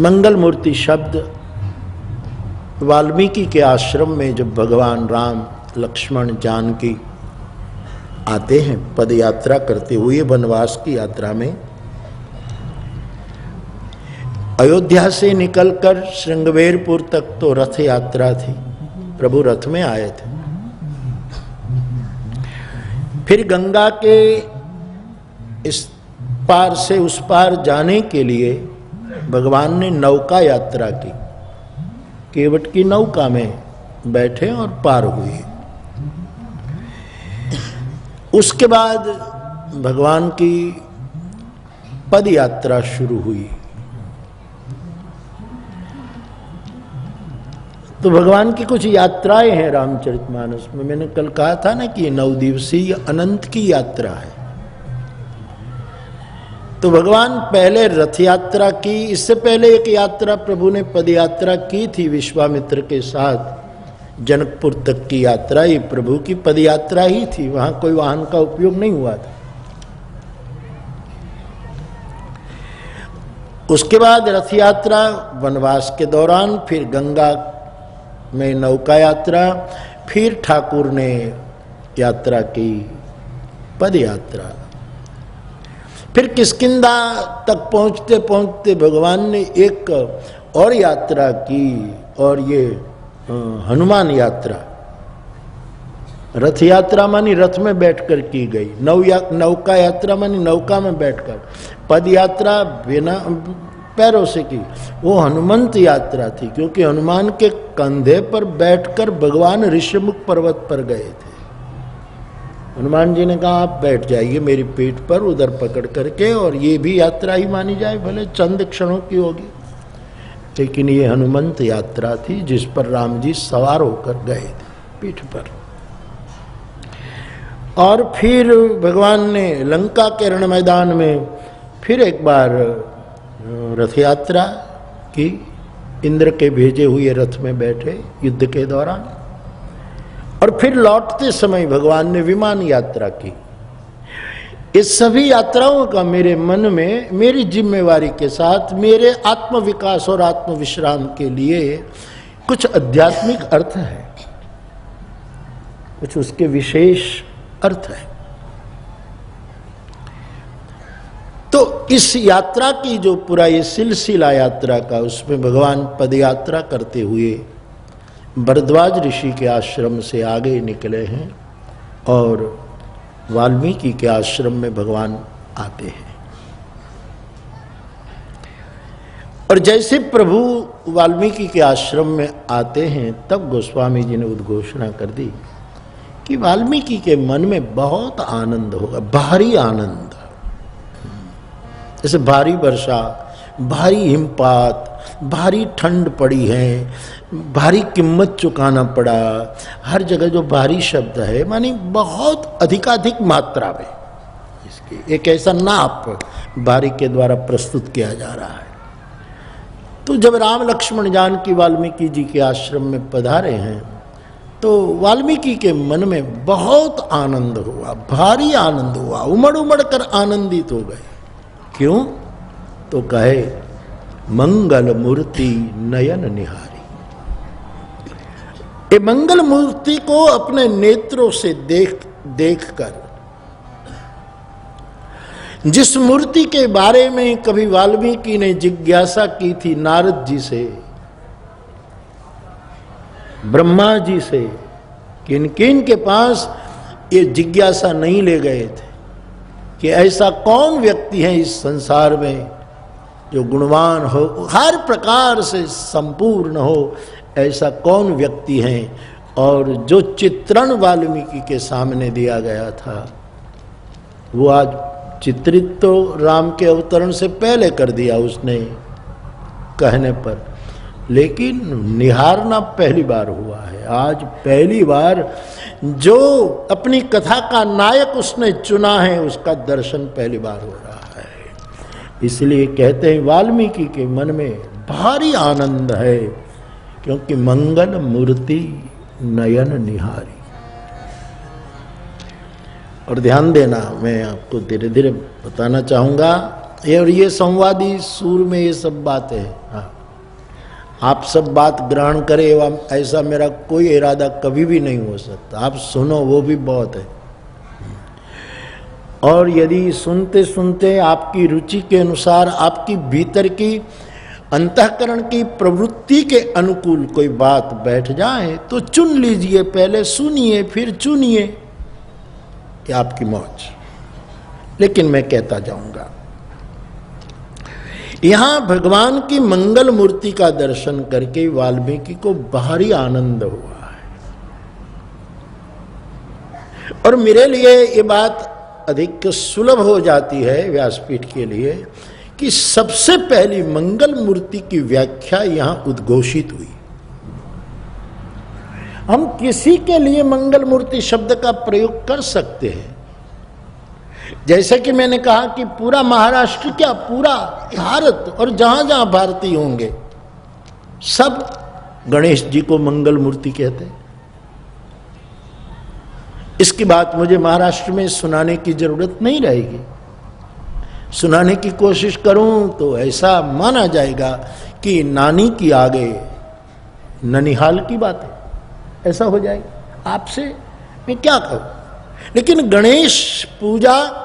मंगल मूर्ति शब्द वाल्मीकि के आश्रम में जब भगवान राम लक्ष्मण जानकी आते हैं पद यात्रा करते हुए वनवास की यात्रा में, अयोध्या से निकलकर श्रृंगवेरपुर तक तो रथ यात्रा थी, प्रभु रथ में आए थे। फिर गंगा के इस पार से उस पार जाने के लिए भगवान ने नौका यात्रा की, केवट की नौका में बैठे और पार हुए। उसके बाद भगवान की पद यात्रा शुरू हुई। तो भगवान की कुछ यात्राएं हैं रामचरितमानस में। मैंने कल कहा था ना कि 9 दिवसीय अनंत की यात्रा है। तो भगवान पहले रथ यात्रा की, इससे पहले एक यात्रा प्रभु ने पद यात्रा की थी विश्वामित्र के साथ, जनकपुर तक की यात्रा ये प्रभु की पद यात्रा ही थी, वहां कोई वाहन का उपयोग नहीं हुआ था। उसके बाद रथ यात्रा वनवास के दौरान, फिर गंगा में नौका यात्रा, फिर ठाकुर ने यात्रा की पद यात्रा। फिर किष्किंधा तक पहुंचते पहुंचते भगवान ने एक और यात्रा की, और ये हनुमान यात्रा। रथ यात्रा मानी रथ में बैठकर की गई, नौका यात्रा मानी नौका में बैठकर, पद यात्रा बिना पैरों से की, वो हनुमंत यात्रा थी, क्योंकि हनुमान के कंधे पर बैठकर भगवान ऋषिमुख पर्वत पर गए थे। हनुमान जी ने कहा आप बैठ जाइए मेरी पीठ पर उधर पकड़ करके, और ये भी यात्रा ही मानी जाए, भले चंद क्षणों की होगी, लेकिन ये हनुमंत यात्रा थी जिस पर राम जी सवार होकर गए थे पीठ पर। और फिर भगवान ने लंका के रण मैदान में फिर एक बार रथ यात्रा की, इंद्र के भेजे हुए रथ में बैठे युद्ध के दौरान। और फिर लौटते समय भगवान ने विमान यात्रा की। इस सभी यात्राओं का मेरे मन में मेरी जिम्मेवारी के साथ मेरे आत्म विकास और आत्म विश्राम के लिए कुछ आध्यात्मिक अर्थ है, कुछ उसके विशेष अर्थ है। तो इस यात्रा की जो पूरा ये सिलसिला यात्रा का, उसमें भगवान पद यात्रा करते हुए भरद्वाज ऋषि के आश्रम से आगे निकले हैं और वाल्मीकि के आश्रम में भगवान आते हैं। और जैसे प्रभु वाल्मीकि के आश्रम में आते हैं तब गोस्वामी जी ने उद्घोषणा कर दी कि वाल्मीकि के मन में बहुत आनंद होगा, भारी आनंद। जैसे भारी वर्षा, भारी हिमपात, भारी ठंड पड़ी है, भारी कीमत चुकाना पड़ा, हर जगह जो भारी शब्द है मानी बहुत अधिकाधिक मात्रा में इसकी एक ऐसा नाप भारी के द्वारा प्रस्तुत किया जा रहा है। तो जब राम लक्ष्मण जानकी वाल्मीकि जी के आश्रम में पधारे हैं तो वाल्मीकि के मन में बहुत आनंद हुआ, भारी आनंद हुआ, उमड़ उमड़ कर आनंदित हो गए। क्यों? तो कहे मंगल मूर्ति नयन निहारी। ये मंगल मूर्ति को अपने नेत्रों से देख कर, जिस मूर्ति के बारे में कभी वाल्मीकि ने जिज्ञासा की थी नारद जी से, ब्रह्मा जी से, किन के पास ये जिज्ञासा नहीं ले गए थे कि ऐसा कौन व्यक्ति है इस संसार में जो गुणवान हो, हर प्रकार से संपूर्ण हो, ऐसा कौन व्यक्ति है। और जो चित्रण वाल्मीकि के सामने दिया गया था वो आज चित्रित तो राम के अवतरण से पहले कर दिया उसने कहने पर, लेकिन निहारना पहली बार हुआ है। आज पहली बार जो अपनी कथा का नायक उसने चुना है उसका दर्शन पहली बार हो रहा है। इसलिए कहते हैं वाल्मीकि के मन में भारी आनंद है, क्योंकि मंगल मूर्ति नयन निहारी। और ध्यान देना, मैं आपको धीरे धीरे बताना चाहूंगा और ये संवादी सूर में ये सब बातें हैं। हाँ, आप सब बात ग्रहण करें ऐसा मेरा कोई इरादा कभी भी नहीं हो सकता। आप सुनो वो भी बहुत है। और यदि सुनते सुनते आपकी रुचि के अनुसार आपकी भीतर की अंतःकरण की प्रवृत्ति के अनुकूल कोई बात बैठ जाए तो चुन लीजिए, पहले सुनिए फिर चुनिए, ये आपकी मौज। लेकिन मैं कहता जाऊंगा, यहां भगवान की मंगल मूर्ति का दर्शन करके वाल्मीकि को बाहरी आनंद हुआ है। और मेरे लिए ये बात अधिक सुलभ हो जाती है व्यासपीठ के लिए कि सबसे पहली मंगल मूर्ति की व्याख्या यहां उद्घोषित हुई। हम किसी के लिए मंगल मूर्ति शब्द का प्रयोग कर सकते हैं, जैसे कि मैंने कहा कि पूरा महाराष्ट्र क्या पूरा भारत और जहां जहां भारतीय होंगे सब गणेश जी को मंगल मूर्ति कहते हैं। इसकी बात मुझे महाराष्ट्र में सुनाने की जरूरत नहीं रहेगी। सुनाने की कोशिश करूं तो ऐसा माना जाएगा कि नानी की आगे ननिहाल की बात है, ऐसा हो जाएगा। आपसे मैं क्या कहूं। लेकिन गणेश पूजा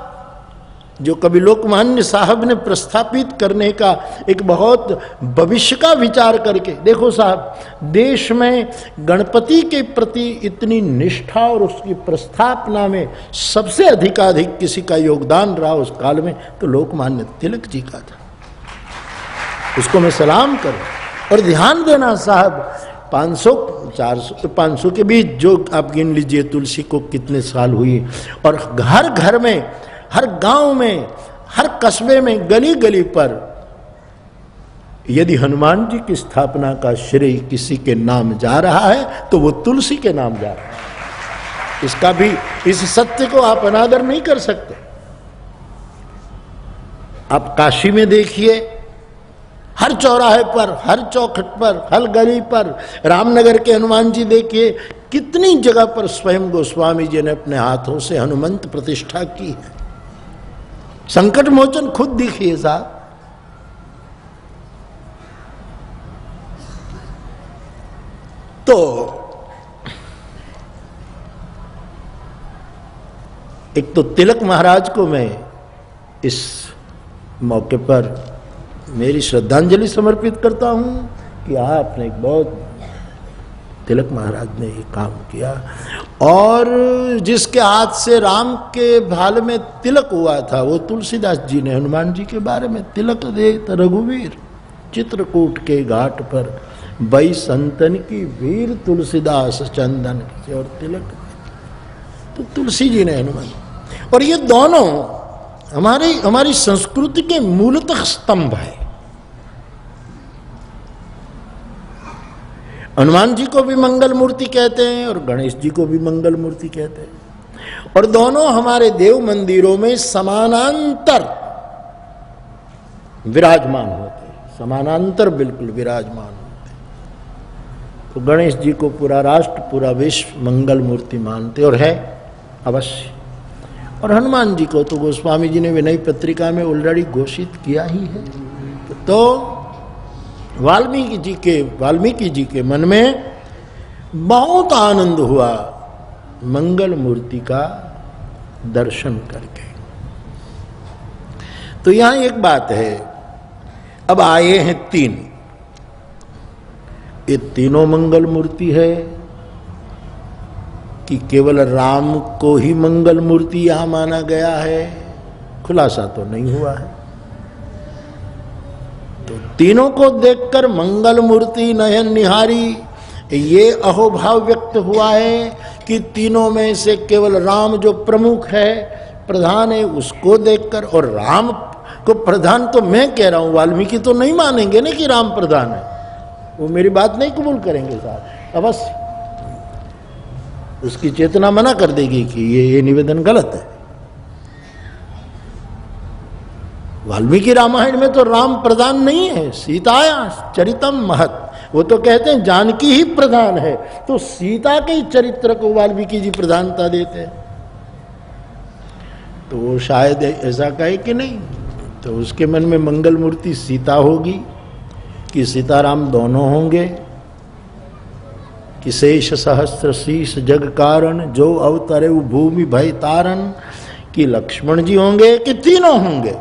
जो कवि लोकमान्य साहब ने प्रस्थापित करने का एक बहुत भविष्य का विचार करके, देखो साहब, देश में गणपति के प्रति इतनी निष्ठा और उसकी प्रस्थापना में सबसे अधिकाधिक किसी का योगदान रहा उस काल में तो लोकमान्य तिलक जी का था। उसको मैं सलाम करूं। और ध्यान देना साहब, 500 400 500 के बीच जो आप गिन लीजिए तुलसी को कितने साल हुई, और हर घर में, हर गांव में, हर कस्बे में, गली गली पर यदि हनुमान जी की स्थापना का श्रेय किसी के नाम जा रहा है तो वो तुलसी के नाम जा रहा है। इसका भी, इस सत्य को आप अनादर नहीं कर सकते। आप काशी में देखिए, हर चौराहे पर, हर चौखट पर, हर गली पर, रामनगर के हनुमान जी देखिए, कितनी जगह पर स्वयं गोस्वामी जी ने अपने हाथों से हनुमंत प्रतिष्ठा की है। संकट मोचन खुद दिखिए साहब। तो एक तो तिलक महाराज को मैं इस मौके पर मेरी श्रद्धांजलि समर्पित करता हूं कि आपने एक बहुत, तिलक महाराज ने ये काम किया। और जिसके हाथ से राम के भाल में तिलक हुआ था वो तुलसीदास जी ने हनुमान जी के बारे में, तिलक देत रघुवीर चित्रकूट के घाट पर, बई संतन की वीर तुलसीदास चंदन की, और तिलक तो तुलसी जी ने हनुमान। और ये दोनों हमारी संस्कृति के मूलतः स्तंभ है। हनुमान जी को भी मंगल मूर्ति कहते हैं और गणेश जी को भी मंगल मूर्ति कहते हैं, और दोनों हमारे देव मंदिरों में समानांतर विराजमान होते हैं, समानांतर बिल्कुल विराजमान होते हैं। तो गणेश जी को पूरा राष्ट्र, पूरा विश्व मंगल मूर्ति मानते और है अवश्य। और हनुमान जी को तो गोस्वामी जी ने विनय पत्रिका में ऑलरेडी घोषित किया ही है। तो वाल्मीकि जी के मन में बहुत आनंद हुआ मंगल मूर्ति का दर्शन करके। तो यहां एक बात है, अब आए हैं 3, ये तीनों मंगल मूर्ति है कि केवल राम को ही मंगल मूर्ति यहां माना गया है, खुलासा तो नहीं हुआ है। तो तीनों को देखकर मंगल मूर्ति नयन निहारी, ये अहोभाव व्यक्त हुआ है कि तीनों में से केवल राम जो प्रमुख है, प्रधान है, उसको देखकर, और राम को प्रधान तो मैं कह रहा हूं, वाल्मीकि तो नहीं मानेंगे ना कि राम प्रधान है, वो मेरी बात नहीं कबूल करेंगे साहब, अवश्य उसकी चेतना मना कर देगी कि ये निवेदन गलत है। वाल्मीकि रामायण में तो राम प्रधान नहीं है, सीताया चरितम महत, वो तो कहते हैं जानकी ही प्रधान है, तो सीता के चरित्र को वाल्मीकि जी प्रधानता देते हैं। तो वो शायद ऐसा कहे कि नहीं, तो उसके मन में मंगल मूर्ति सीता होगी कि सीताराम दोनों होंगे, कि शेष सहस्त्र शीश जग कारण जो अवतरे भूमि भय तारण, कि लक्ष्मण जी होंगे कि तीनों होंगे।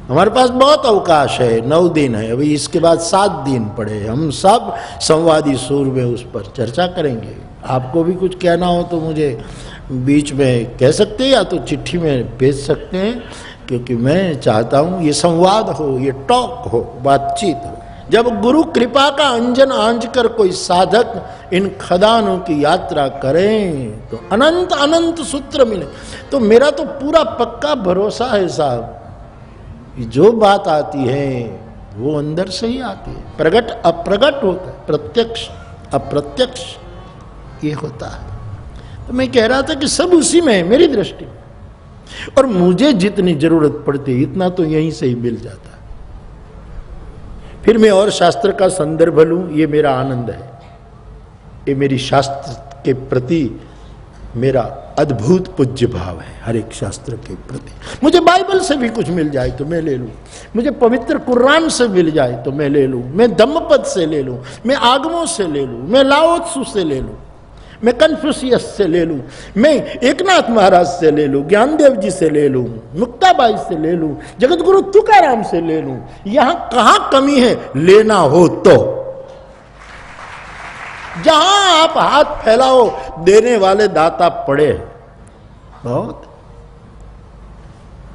हमारे पास बहुत अवकाश है, 9 दिन है, अभी इसके बाद 7 दिन पड़े। हम सब संवादी सूर में उस पर चर्चा करेंगे। आपको भी कुछ कहना हो तो मुझे बीच में कह सकते हैं, या तो चिट्ठी में भेज सकते हैं, क्योंकि मैं चाहता हूं ये संवाद हो, ये टॉक हो, बातचीत हो। जब गुरु कृपा का अंजन आंज कर कोई साधक इन खदानों की यात्रा करें तो अनंत अनंत सूत्र मिले। तो मेरा तो पूरा पक्का भरोसा है साहब, जो बात आती है वो अंदर से ही आती है। प्रगट अप्रगट होता है, प्रत्यक्ष अप्रत्यक्ष ये होता है। तो मैं कह रहा था कि सब उसी में है मेरी दृष्टि, और मुझे जितनी जरूरत पड़ती इतना तो यहीं से ही मिल जाता है। फिर मैं और शास्त्र का संदर्भ लूं, ये मेरा आनंद है, ये मेरी शास्त्र के प्रति मेरा अद्भुत पूज्य भाव है। हर एक शास्त्र के प्रति मुझे बाइबल से भी कुछ मिल जाए तो मैं ले लूं, मुझे पवित्र कुरान से मिल जाए तो मैं ले लूं, मैं धम्मपद से ले लूं, मैं आगमों से ले लूं, मैं लाओ त्सु से ले लूं, मैं कन्फ्यूशियस से ले लूं, मैं एकनाथ महाराज से ले लूं, ज्ञानदेव जी से ले लूं, मुक्ताबाई से ले लूं, जगत गुरु तुकाराम से ले लूं। यहां कहां कमी है? लेना हो तो जहां आप हाथ फैलाओ देने वाले दाता पड़े बहुत।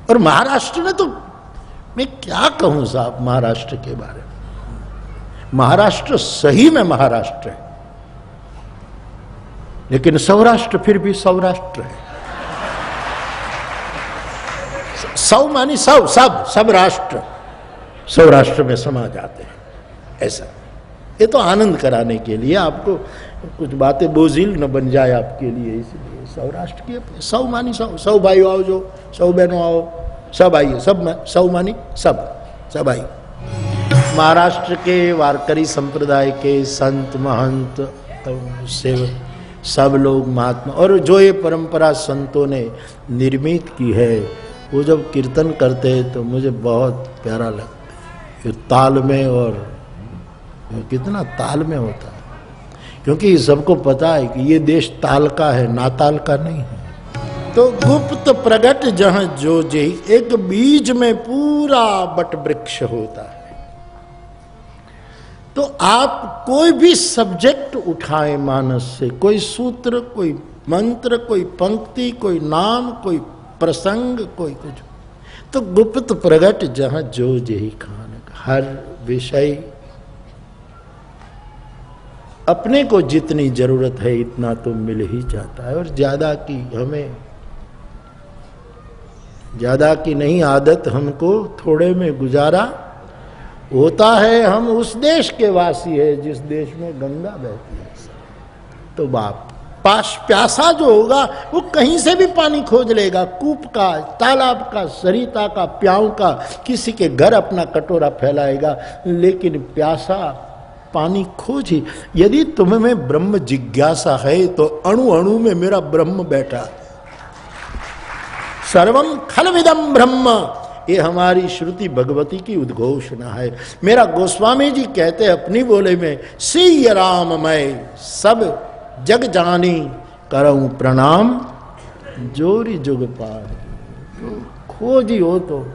और महाराष्ट्र ने तो मैं क्या कहूं साहब महाराष्ट्र के बारे में। महाराष्ट्र सही में महाराष्ट्र है, लेकिन सौराष्ट्र फिर भी सौराष्ट्र है। सौ मानी सौ, सब राष्ट्र सौराष्ट्र में समा जाते हैं। ऐसा ये तो आनंद कराने के लिए, आपको कुछ बातें बोझिल न बन जाए आपके लिए, इसलिए सौराष्ट्र की सौ मानी सौ, 100 भाई आओ, जो 100 बहनों आओ, सब आइए, सब 100 मानी सब आइए। महाराष्ट्र के वारकरी संप्रदाय के संत महंत सेवक सब लोग महात्मा, और जो ये परंपरा संतों ने निर्मित की है, वो जब कीर्तन करते हैं तो मुझे बहुत प्यारा लगता है। ताल में, और कितना ताल में होता है, क्योंकि सबको पता है कि ये देश ताल का है, नाताल का नहीं है। तो गुप्त प्रगट जहां जो जे, एक बीज में पूरा बट वृक्ष होता है। तो आप कोई भी सब्जेक्ट उठाएं मानस से, कोई सूत्र, कोई मंत्र, कोई पंक्ति, कोई नाम, कोई प्रसंग, कोई कुछ, तो गुप्त प्रगट जहां जो जेहि खान, हर विषय अपने को जितनी जरूरत है इतना तो मिल ही जाता है। और ज्यादा की हमें, ज्यादा की नहीं आदत, हमको थोड़े में गुजारा होता है। हम उस देश के वासी है जिस देश में गंगा बहती है। तो बाप प्यासा जो होगा वो कहीं से भी पानी खोज लेगा, कूप का, तालाब का, सरिता का, प्याऊ का, किसी के घर अपना कटोरा फैलाएगा, लेकिन प्यासा पानी खोज ही। यदि तुम्हें में ब्रह्म जिज्ञासा है तो अणु अणु में मेरा ब्रह्म बैठा। सर्वम खलविदम ब्रह्म, ये हमारी श्रुति भगवती की उद्घोषणा है। मेरा गोस्वामी जी कहते हैं अपनी बोले में, सिय राम मैं सब जग जानी करऊं प्रणाम, जोरी जुग पार। तो खोजी हो तो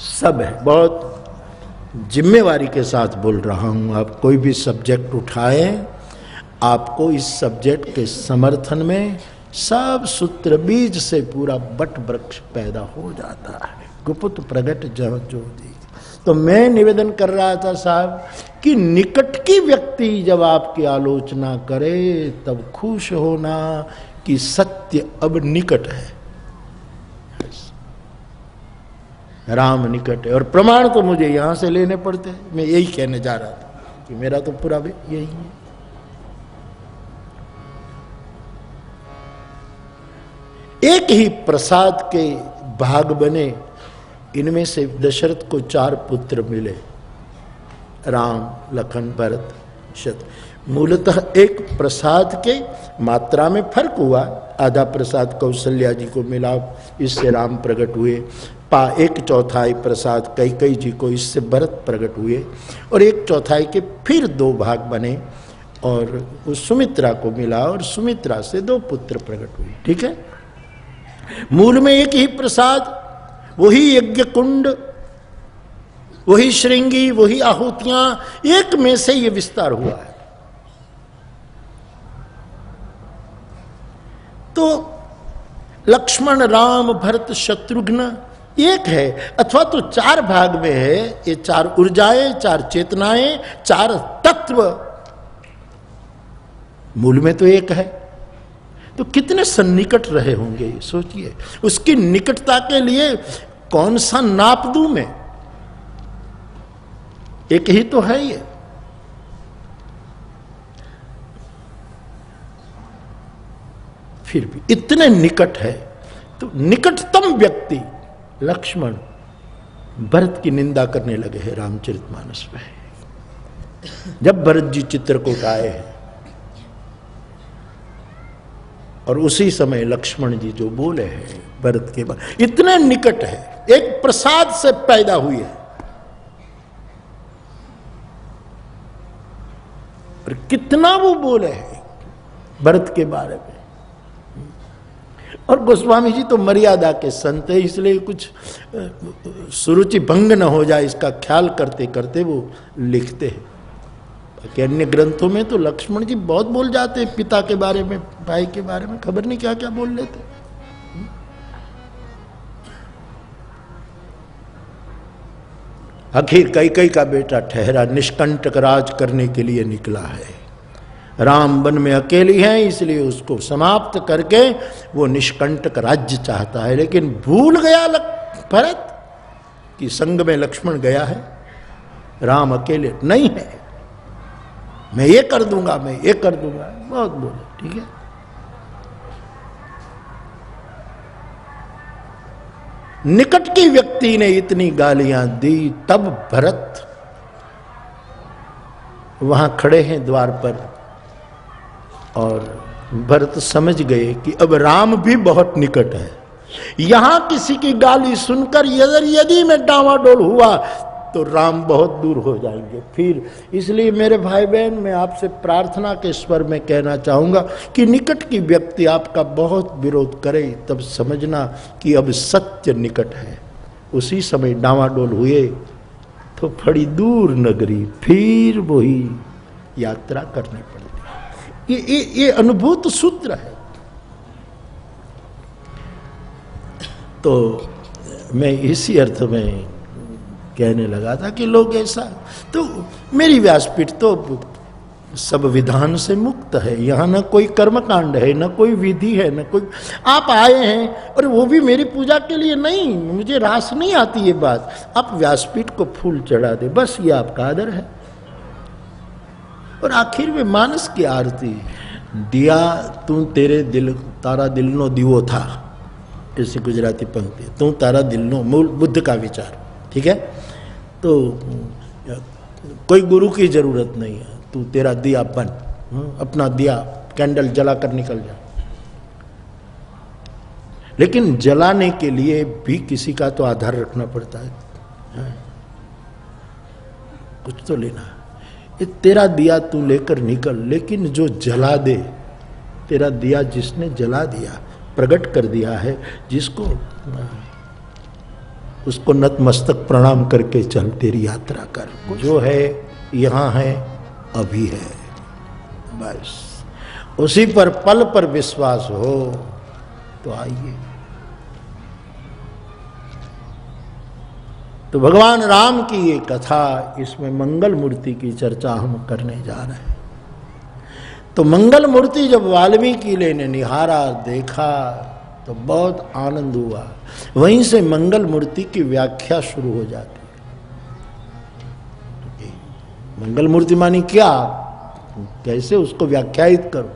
सब है। बहुत जिम्मेवारी के साथ बोल रहा हूं। आप कोई भी सब्जेक्ट उठाएं, आपको इस सब्जेक्ट के समर्थन में सब सूत्र बीज से पूरा बट वृक्ष पैदा हो जाता है। गुप्त प्रगट जहाँ जो दी। तो मैं निवेदन कर रहा था साहब कि निकट की व्यक्ति जब आपकी आलोचना करे तब खुश होना कि सत्य अब निकट है, राम निकट है। और प्रमाण तो मुझे यहां से लेने पड़ते हैं। मैं यही कहने जा रहा था कि मेरा तो पूरा यही है। एक ही प्रसाद के भाग बने, इनमें से दशरथ को 4 पुत्र मिले, राम, लखन, भरत, शत्रुघ्न। मूलतः एक प्रसाद के मात्रा में फर्क हुआ। आधा प्रसाद कौशल्या जी को मिला, इससे राम प्रकट हुए। 1/4 प्रसाद कैकेयी जी को, इससे भरत प्रकट हुए। और 1/4 के फिर 2 भाग बने और उस सुमित्रा को मिला और सुमित्रा से 2 पुत्र प्रकट हुए। ठीक है, मूल में एक ही प्रसाद, वही यज्ञ कुंड, वही श्रृंगी, वही आहुतियां, एक में से ये विस्तार हुआ है। तो लक्ष्मण, राम, भरत, शत्रुघ्न एक है, अथवा तो 4 भाग में है। ये 4 ऊर्जाएं, 4 चेतनाएं, 4 तत्व, मूल में तो एक है। तो कितने सन्निकट रहे होंगे ये सोचिए। उसकी निकटता के लिए कौन सा नाप दूं मैं? एक ही तो है ये। फिर भी इतने निकट है। तो निकटतम व्यक्ति लक्ष्मण भरत की निंदा करने लगे हैं रामचरितमानस में। जब भरत जी चित्रकूट आए हैं और उसी समय लक्ष्मण जी जो बोले हैं भरत के बाद, इतने निकट है, एक प्रसाद से पैदा हुई है। और कितना वो बोले हैं भरत के बारे में। और गोस्वामी जी तो मर्यादा के संत है, इसलिए कुछ सुरुचि भंग न हो जाए इसका ख्याल करते करते वो लिखते हैं। कि अन्य ग्रंथों में तो लक्ष्मण जी बहुत बोल जाते हैं, पिता के बारे में, भाई के बारे में, खबर नहीं क्या क्या बोल लेते। आखिर कैकेयी का बेटा ठहरा, निष्कंटक राज करने के लिए निकला है। राम वन में अकेली है, इसलिए उसको समाप्त करके वो निष्कंटक राज्य चाहता है। लेकिन भूल गया भरत कि संग में लक्ष्मण गया है, राम अकेले नहीं है। मैं ये कर दूंगा, मैं ये कर दूंगा, बहुत बोले। ठीक है, निकट की व्यक्ति ने इतनी गालियां दी, तब भरत वहां खड़े हैं द्वार पर और भरत समझ गए कि अब राम भी बहुत निकट है। यहां किसी की गाली सुनकर यदि मैं डावाडोल हुआ तो राम बहुत दूर हो जाएंगे फिर। इसलिए मेरे भाई बहन, मैं आपसे प्रार्थना के स्वर में कहना चाहूंगा कि निकट की व्यक्ति आपका बहुत विरोध करे, तब समझना कि अब सत्य निकट है। उसी समय डावाडोल हुए तो बड़ी दूर नगरी फिर वही यात्रा करनी पड़ी। ये अनुभूत सूत्र है। तो मैं इसी अर्थ में कहने लगा था कि लोग ऐसा, तो मेरी व्यासपीठ तो सब विधान से मुक्त है। यहाँ न कोई कर्मकांड है, न कोई विधि है, न कोई। आप आए हैं और वो भी मेरी पूजा के लिए नहीं, मुझे रास नहीं आती ये बात। आप व्यासपीठ को फूल चढ़ा दे, बस ये आपका आदर है। और आखिर में मानस की आरती, दिया तू तेरे दिल, तारा दिलनो दीवो था, ऐसी गुजराती पंक्ति, तू तारा दिलनो, मूल बुद्ध का विचार। ठीक है, तो कोई गुरु की जरूरत नहीं है, तू तेरा दिया बन, अपना दिया कैंडल जला कर निकल जा। लेकिन जलाने के लिए भी किसी का तो आधार रखना पड़ता है, कुछ तो लेना है। ये तेरा दिया तू लेकर निकल, लेकिन जो जला दे, तेरा दिया जिसने जला दिया, प्रकट कर दिया है, जिसको, उसको नतमस्तक प्रणाम करके चल, तेरी यात्रा कर। जो है यहाँ है, अभी है, बस उसी पर पल पर विश्वास हो तो आइए। तो भगवान राम की ये कथा, इसमें मंगल मूर्ति की चर्चा हम करने जा रहे हैं। तो मंगल मूर्ति जब वाल्मीकि ने निहारा, देखा, तो बहुत आनंद हुआ। वहीं से मंगल मूर्ति की व्याख्या शुरू हो जाती है। मंगल मूर्ति मानी क्या, कैसे उसको व्याख्यायित करो।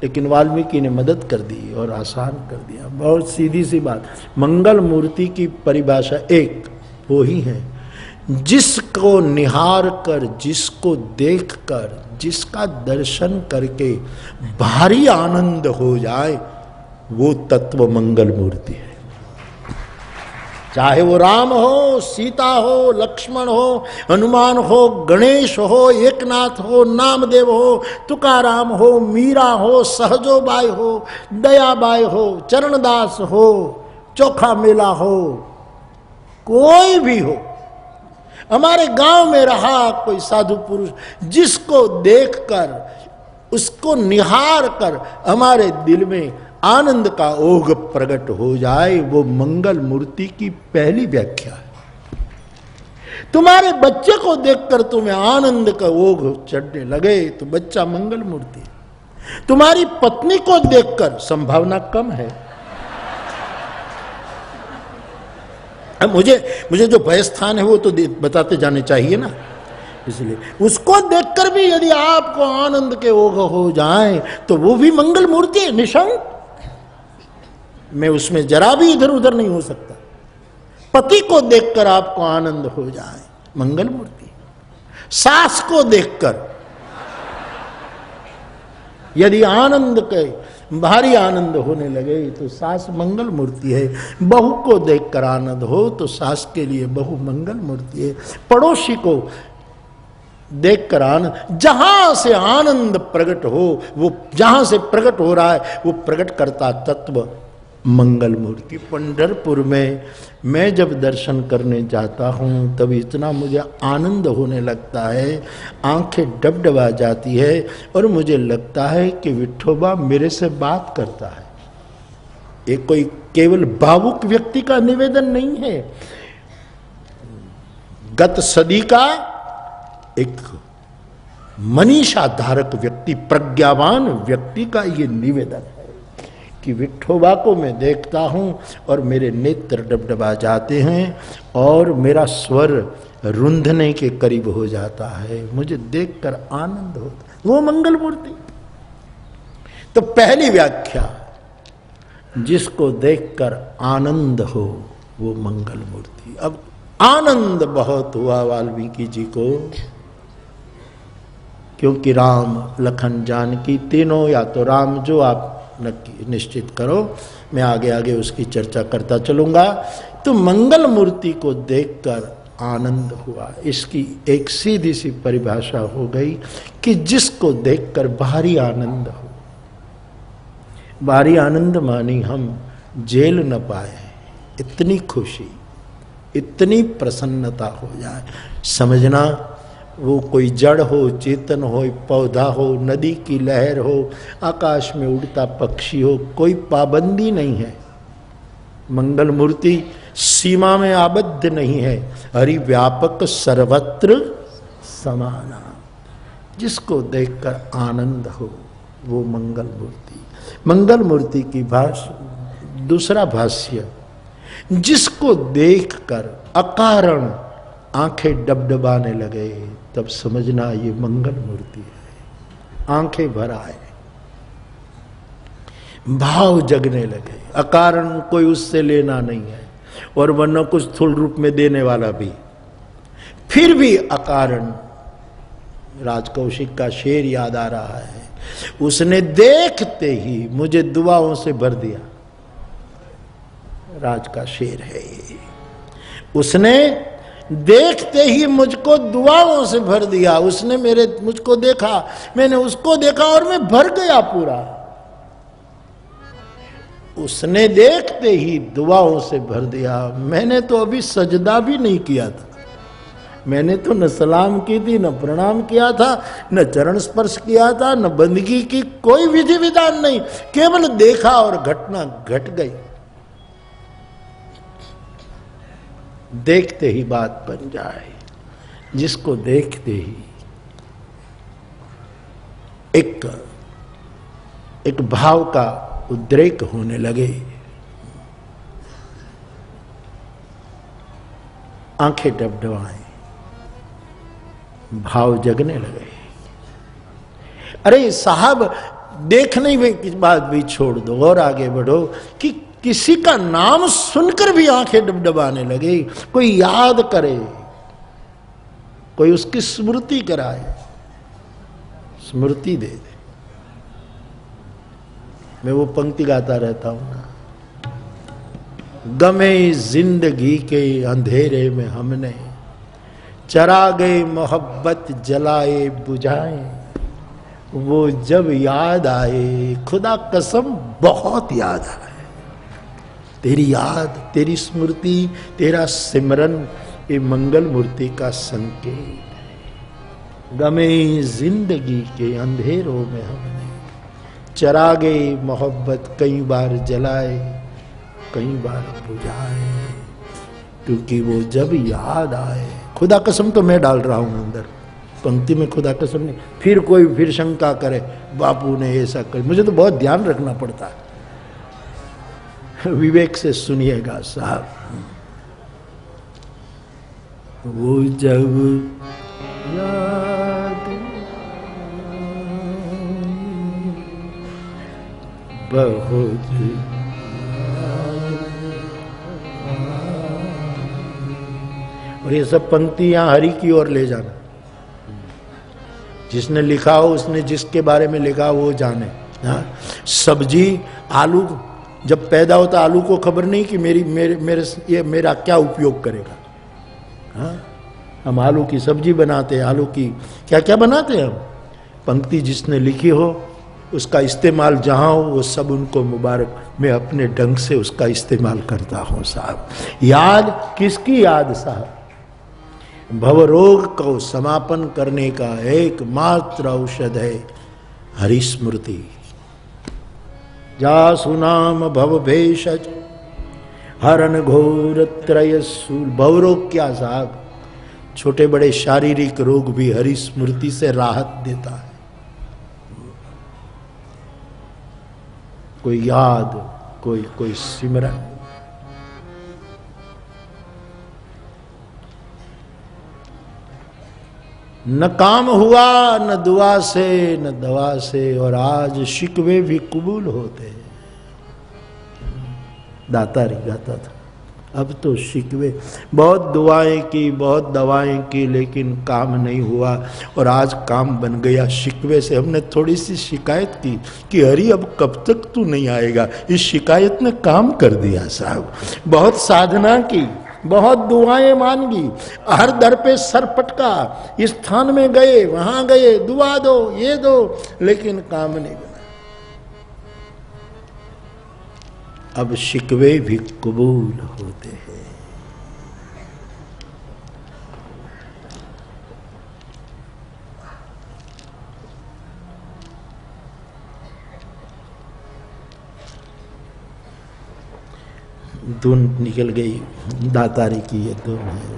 लेकिन वाल्मीकि ने मदद कर दी और आसान कर दिया। बहुत सीधी सी बात। मंगल मूर्ति की परिभाषा एक वो ही है जिसको निहार कर, जिसको देख कर, जिसका दर्शन करके भारी आनंद हो जाए, वो तत्व मंगल मूर्ति है। चाहे वो राम हो, सीता हो, लक्ष्मण हो, हनुमान हो, गणेश हो, एकनाथ हो, नामदेव हो, तुकाराम हो, मीरा हो, सहजोबाई हो, दयाबाई हो, चरणदास हो, चोखा मेला हो, कोई भी हो, हमारे गांव में रहा कोई साधु पुरुष, जिसको देखकर, उसको निहार कर हमारे दिल में आनंद का ओघ प्रकट हो जाए, वो मंगल मूर्ति की पहली व्याख्या है। तुम्हारे बच्चे को देखकर तुम्हें आनंद का ओघ चढ़ने लगे तो बच्चा मंगल मूर्ति है। तुम्हारी पत्नी को देखकर, संभावना कम है, अब मुझे जो भय स्थान है वो तो बताते जाने चाहिए ना, इसलिए उसको देखकर भी यदि आपको आनंद के ओघ हो जाए तो वो भी मंगल मूर्ति है, निशंक। मैं उसमें जरा भी इधर उधर नहीं हो सकता। पति को देखकर आपको आनंद हो जाए, मंगल मूर्ति। सास को देखकर यदि आनंद के भारी आनंद होने लगे तो सास मंगल मूर्ति है। बहू को देखकर आनंद हो तो सास के लिए बहू मंगल मूर्ति है। पड़ोसी को देखकर आनंद, जहां से आनंद प्रकट हो, वो जहां से प्रकट हो रहा है वो प्रकट करता तत्व मंगल मूर्ति। पंढरपुर में मैं जब दर्शन करने जाता हूं तब इतना मुझे आनंद होने लगता है, आंखें डबडबा जाती है और मुझे लगता है कि विठोबा मेरे से बात करता है। ये कोई केवल भावुक व्यक्ति का निवेदन नहीं है, गत सदी का एक मनीषा धारक व्यक्ति, प्रज्ञावान व्यक्ति का ये निवेदन है कि विठोबा को मैं देखता हूं और मेरे नेत्र डबडबा जाते हैं और मेरा स्वर रुंधने के करीब हो जाता है, मुझे देखकर आनंद होता है, वो मंगल मूर्ति। तो पहली व्याख्या, जिसको देखकर आनंद हो वो मंगल मूर्ति। अब आनंद बहुत हुआ वाल्मीकि जी को, क्योंकि राम लखन जानकी तीनों, या तो राम जो आप निश्चित करो, मैं आगे आगे उसकी चर्चा करता चलूंगा। तो मंगल मूर्ति को देखकर आनंद हुआ, इसकी एक सीधी सी परिभाषा हो गई कि जिसको देखकर भारी आनंद हो। भारी आनंद मानी हम झेल न पाए, इतनी खुशी, इतनी प्रसन्नता हो जाए, समझना वो कोई जड़ हो, चेतन हो, पौधा हो, नदी की लहर हो, आकाश में उड़ता पक्षी हो, कोई पाबंदी नहीं है। मंगल मूर्ति सीमा में आबद्ध नहीं है, हरि व्यापक सर्वत्र समाना। जिसको देखकर आनंद हो वो मंगल मूर्ति। मंगल मूर्ति की दूसरा भाष्य, जिसको देखकर अकारण आंखें डबडबाने लगे तब समझना ये मंगल मूर्ति है। आंखें भर आए, भाव जगने लगे, अकारण कोई उससे लेना नहीं है और वरना कुछ स्थूल रूप में देने वाला भी, फिर भी अकारण। राजकौशिक का शेर याद आ रहा है, उसने देखते ही मुझे दुआओं से भर दिया। राज का शेर है ये। उसने देखते ही मुझको दुआओं से भर दिया। उसने मुझको देखा, मैंने उसको देखा और मैं भर गया पूरा। उसने देखते ही दुआओं से भर दिया। मैंने तो अभी सजदा भी नहीं किया था, मैंने तो न सलाम की थी, न प्रणाम किया था, न चरण स्पर्श किया था, न बंदगी की, कोई विधि विधान नहीं, केवल देखा और घटना घट गई। देखते ही बात बन जाए, जिसको देखते ही एक भाव का उद्रेक होने लगे, आंखें डबडबाएं, भाव जगने लगे। अरे साहब, देखने की बात भी छोड़ दो और आगे बढ़ो कि किसी का नाम सुनकर भी आंखें डबडबाने लगे। कोई याद करे, कोई उसकी स्मृति कराए, स्मृति दे दे। मैं वो पंक्ति गाता रहता हूं ना, गमे जिंदगी के अंधेरे में हमने चरा गए मोहब्बत जलाए बुझाए, वो जब याद आए, खुदा कसम बहुत याद आए। तेरी याद, तेरी स्मृति, तेरा सिमरन, ये मंगल मूर्ति का संकेत। गमे जिंदगी के अंधेरों में हमने चरा गए मोहब्बत, कई बार जलाए कई बार बुझाए, क्योंकि वो जब याद आए। खुदा कसम तो मैं डाल रहा हूं अंदर पंक्ति में, खुदा कसम नहीं। फिर कोई फिर शंका करे बापू ने ऐसा कर, मुझे तो बहुत ध्यान रखना पड़ता है। विवेक से सुनिएगा साहब। वो जब याद बहुत और ये सब पंक्ति यहां हरि की ओर ले जाना। जिसने लिखा हो, उसने जिसके बारे में लिखा वो जाने। हाँ, सब्जी आलू जब पैदा होता, आलू को खबर नहीं कि मेरा क्या उपयोग करेगा। हाँ, हम आलू की सब्जी बनाते हैं, आलू की क्या क्या बनाते हैं हम। पंक्ति जिसने लिखी हो उसका इस्तेमाल जहां हो, वो सब उनको मुबारक। मैं अपने ढंग से उसका इस्तेमाल करता हूं साहब। याद किसकी याद साहब? भवरोग को समापन करने का एकमात्र औषध है हरि स्मृति। जा सुनाम भव भेषज हरन घोर त्रय सूल। भवरोग क्या साहब? छोटे बड़े शारीरिक रोग भी हरि स्मृति से राहत देता है। कोई याद, कोई सिमरन। न काम हुआ न दुआ से न दवा से, और आज शिकवे भी कबूल होते हैं। दातारी गाता था, अब तो शिकवे। बहुत दुआएं की, बहुत दवाएं की, लेकिन काम नहीं हुआ, और आज काम बन गया शिकवे से। हमने थोड़ी सी शिकायत की कि हरि अब कब तक तू नहीं आएगा। इस शिकायत ने काम कर दिया साहब। बहुत साधना की, बहुत दुआएं मांगी, हर दर पे सर पटका, इस स्थान में गए वहां गए, दुआ दो ये दो, लेकिन काम नहीं बना। अब शिकवे भी कबूल होते हैं। धुन निकल गई दातारी की, ये धुन है।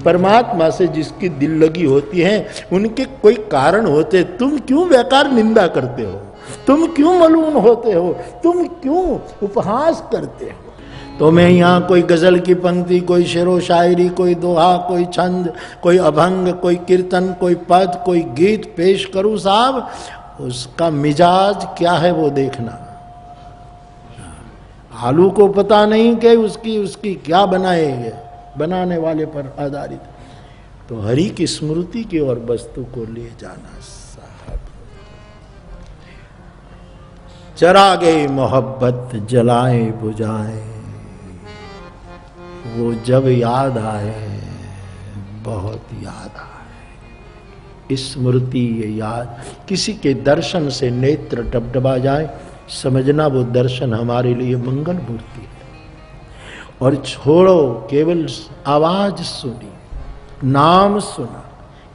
परमात्मा से जिसकी दिल लगी होती है, उनके कोई कारण होते। तुम क्यों बेकार निंदा करते हो? तुम क्यों मलून होते हो? तुम क्यों उपहास करते हो? तो मैं यहाँ कोई गजल की पंक्ति, कोई शेरो शायरी, कोई दोहा, कोई छंद, कोई अभंग, कोई कीर्तन, कोई पद, कोई गीत पेश करूं साहब, उसका मिजाज क्या है वो देखना। आलू को पता नहीं कि उसकी क्या बनाएंगे, बनाने वाले पर आधारित। तो हरि की स्मृति की ओर वस्तु को ले जाना साहब। चरा गई मोहब्बत जलाए बुझाए, वो जब याद आए, बहुत याद आए। स्मृति ये याद, किसी के दर्शन से नेत्र डबडबा जाए, समझना वो दर्शन हमारे लिए मंगल मूर्ति है। और छोड़ो, केवल आवाज सुनी, नाम सुना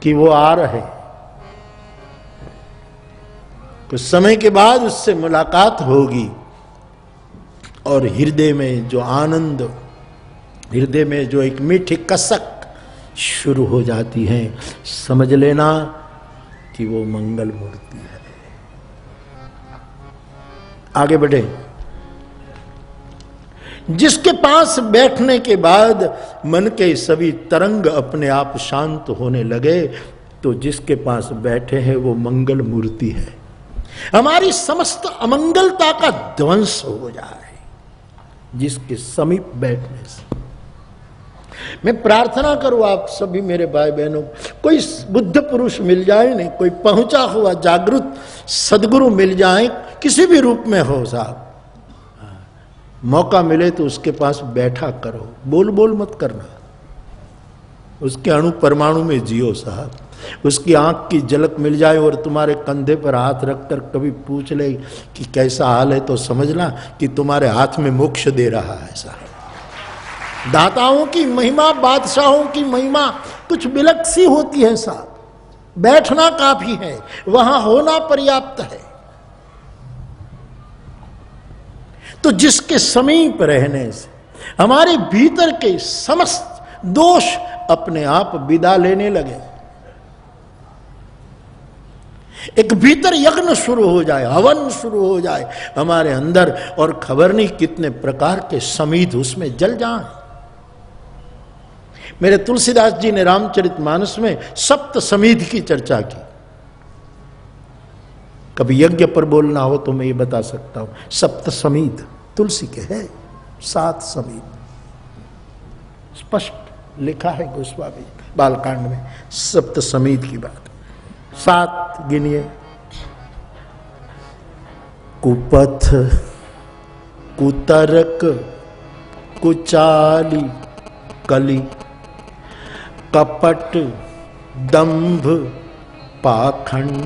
कि वो आ रहे, कुछ समय के बाद उससे मुलाकात होगी, और हृदय में जो आनंद, हृदय में जो एक मीठी कसक शुरू हो जाती है, समझ लेना कि वो मंगल मूर्ति है। आगे बढ़े। जिसके पास बैठने के बाद मन के सभी तरंग अपने आप शांत होने लगे, तो जिसके पास बैठे हैं वो मंगल मूर्ति है। हमारी समस्त अमंगलता का ध्वंस हो जाए जिसके समीप बैठने से। मैं प्रार्थना करूं आप सभी मेरे भाई बहनों, कोई बुद्ध पुरुष मिल जाए, नहीं कोई पहुंचा हुआ जागृत सदगुरु मिल जाए, किसी भी रूप में हो साहब, मौका मिले तो उसके पास बैठा करो, बोल बोल मत करना, उसके अणु परमाणु में जियो साहब। उसकी आंख की झलक मिल जाए और तुम्हारे कंधे पर हाथ रखकर कभी पूछ ले कि कैसा हाल है, तो समझना कि तुम्हारे हाथ में मोक्ष दे रहा है साहब। दाताओं की महिमा, बादशाहों की महिमा कुछ बिलक सी होती है साहब। बैठना काफी है, वहां होना पर्याप्त है। तो जिसके समीप रहने से हमारे भीतर के समस्त दोष अपने आप विदा लेने लगे, एक भीतर यज्ञ शुरू हो जाए, हवन शुरू हो जाए हमारे अंदर, और खबर नहीं कितने प्रकार के समीध उसमें जल जाएं। मेरे तुलसीदास जी ने रामचरितमानस में सप्त समीध की चर्चा की। कभी यज्ञ पर बोलना हो तो मैं ये बता सकता हूं, सप्त समीध तुलसी के है, 7 समीध स्पष्ट लिखा है गोस्वामी बालकांड में, सप्त समीध की बात। 7 गिनिए। कुपथ, कुतरक, कुचाली, कली, कपट, दंभ, पाखंड।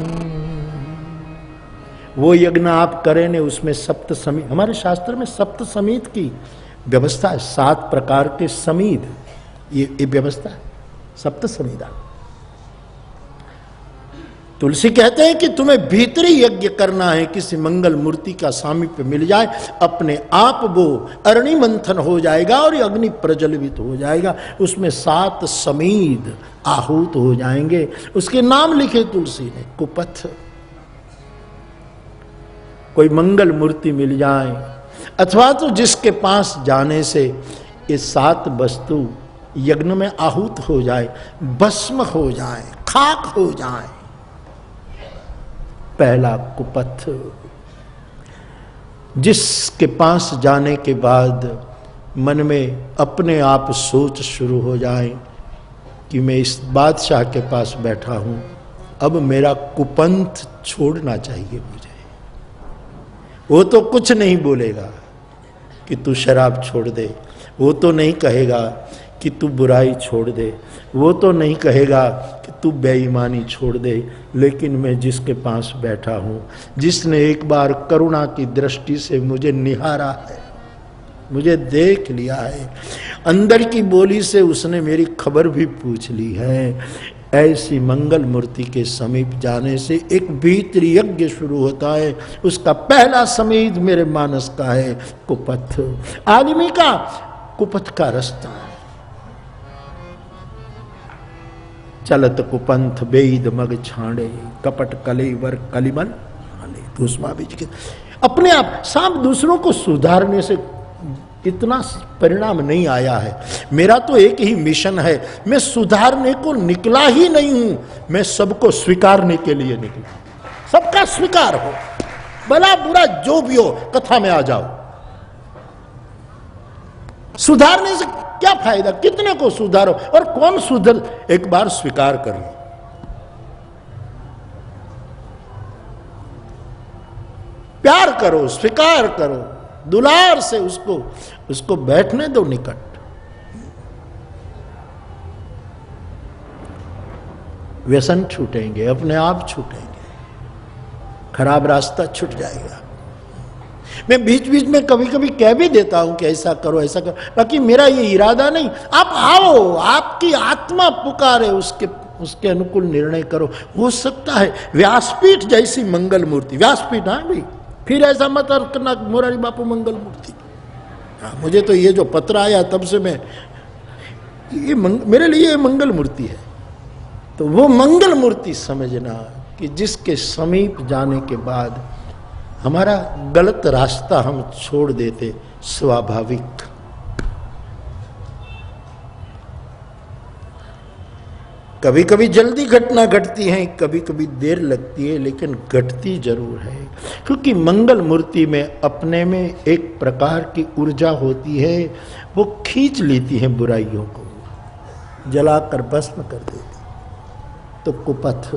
वो यज्ञ आप करें ने उसमें सप्त समीध, हमारे शास्त्र में सप्त समीध की व्यवस्था है, 7 प्रकार के समीध, ये व्यवस्था है सप्त समीधा। तुलसी कहते हैं कि तुम्हें भीतरी यज्ञ करना है, किसी मंगल मूर्ति का सामीप्य मिल जाए, अपने आप वो अरणि मंथन हो जाएगा और अग्नि प्रज्वलित हो जाएगा, उसमें 7 समीध आहूत हो जाएंगे। उसके नाम लिखे तुलसी ने, कुपथ। कोई मंगल मूर्ति मिल जाए, अथवा तो जिसके पास जाने से ये 7 वस्तु यज्ञ में आहूत हो जाए, भस्म हो जाए, खाक हो जाए। पहला कुपथ, जिसके पास जाने के बाद मन में अपने आप सोच शुरू हो जाए कि मैं इस बादशाह के पास बैठा हूं, अब मेरा कुपंथ छोड़ना चाहिए मुझे। वो तो कुछ नहीं बोलेगा कि तू शराब छोड़ दे, वो तो नहीं कहेगा कि तू बुराई छोड़ दे, वो तो नहीं कहेगा कि तू बेईमानी छोड़ दे, लेकिन मैं जिसके पास बैठा हूं, जिसने एक बार करुणा की दृष्टि से मुझे निहारा है, मुझे देख लिया है, अंदर की बोली से उसने मेरी खबर भी पूछ ली है, ऐसी मंगल मूर्ति के समीप जाने से एक भीतरी यज्ञ शुरू होता है। उसका पहला समीध मेरे मानस का है कुपथ। आदमी का कुपथ का रास्ता, चलत कुपंथ बेद मग छाड़े, कपट कलेवर कलिमल दूसरा बीच के। अपने आप साहब दूसरों को सुधारने से इतना परिणाम नहीं आया है। मेरा तो एक ही मिशन है, मैं सुधारने को निकला ही नहीं हूं, मैं सबको स्वीकारने के लिए निकला। सबका स्वीकार हो, भला बुरा जो भी हो, कथा में आ जाओ। सुधारने से क्या फायदा, कितने को सुधारो और कौन सुधर, एक बार स्वीकार कर लो। प्यार करो, स्वीकार करो, दुलार से उसको बैठने दो निकट। व्यसन छूटेंगे, अपने आप छूटेंगे, खराब रास्ता छूट जाएगा। मैं बीच बीच में कभी कभी कह भी देता हूं कि ऐसा करो ऐसा करो, बाकी मेरा ये इरादा नहीं। आप आओ, आपकी आत्मा पुकारे, उसके अनुकूल निर्णय करो। हो सकता है व्यासपीठ जैसी मंगल मूर्ति, व्यासपीठ, हाँ भाई, फिर ऐसा मत करना मोरारी बापू मंगल मूर्ति। मुझे तो ये जो पत्र आया तब से मैं मेरे लिए मंगल मूर्ति है। तो वो मंगल मूर्ति समझना कि जिसके समीप जाने के बाद हमारा गलत रास्ता हम छोड़ देते, स्वाभाविक। कभी कभी जल्दी घटना घटती है, कभी कभी देर लगती है, लेकिन घटती जरूर है, क्योंकि मंगल मूर्ति में अपने में एक प्रकार की ऊर्जा होती है, वो खींच लेती है बुराइयों को। जलाकर भस्म कर देती, तो कुपथ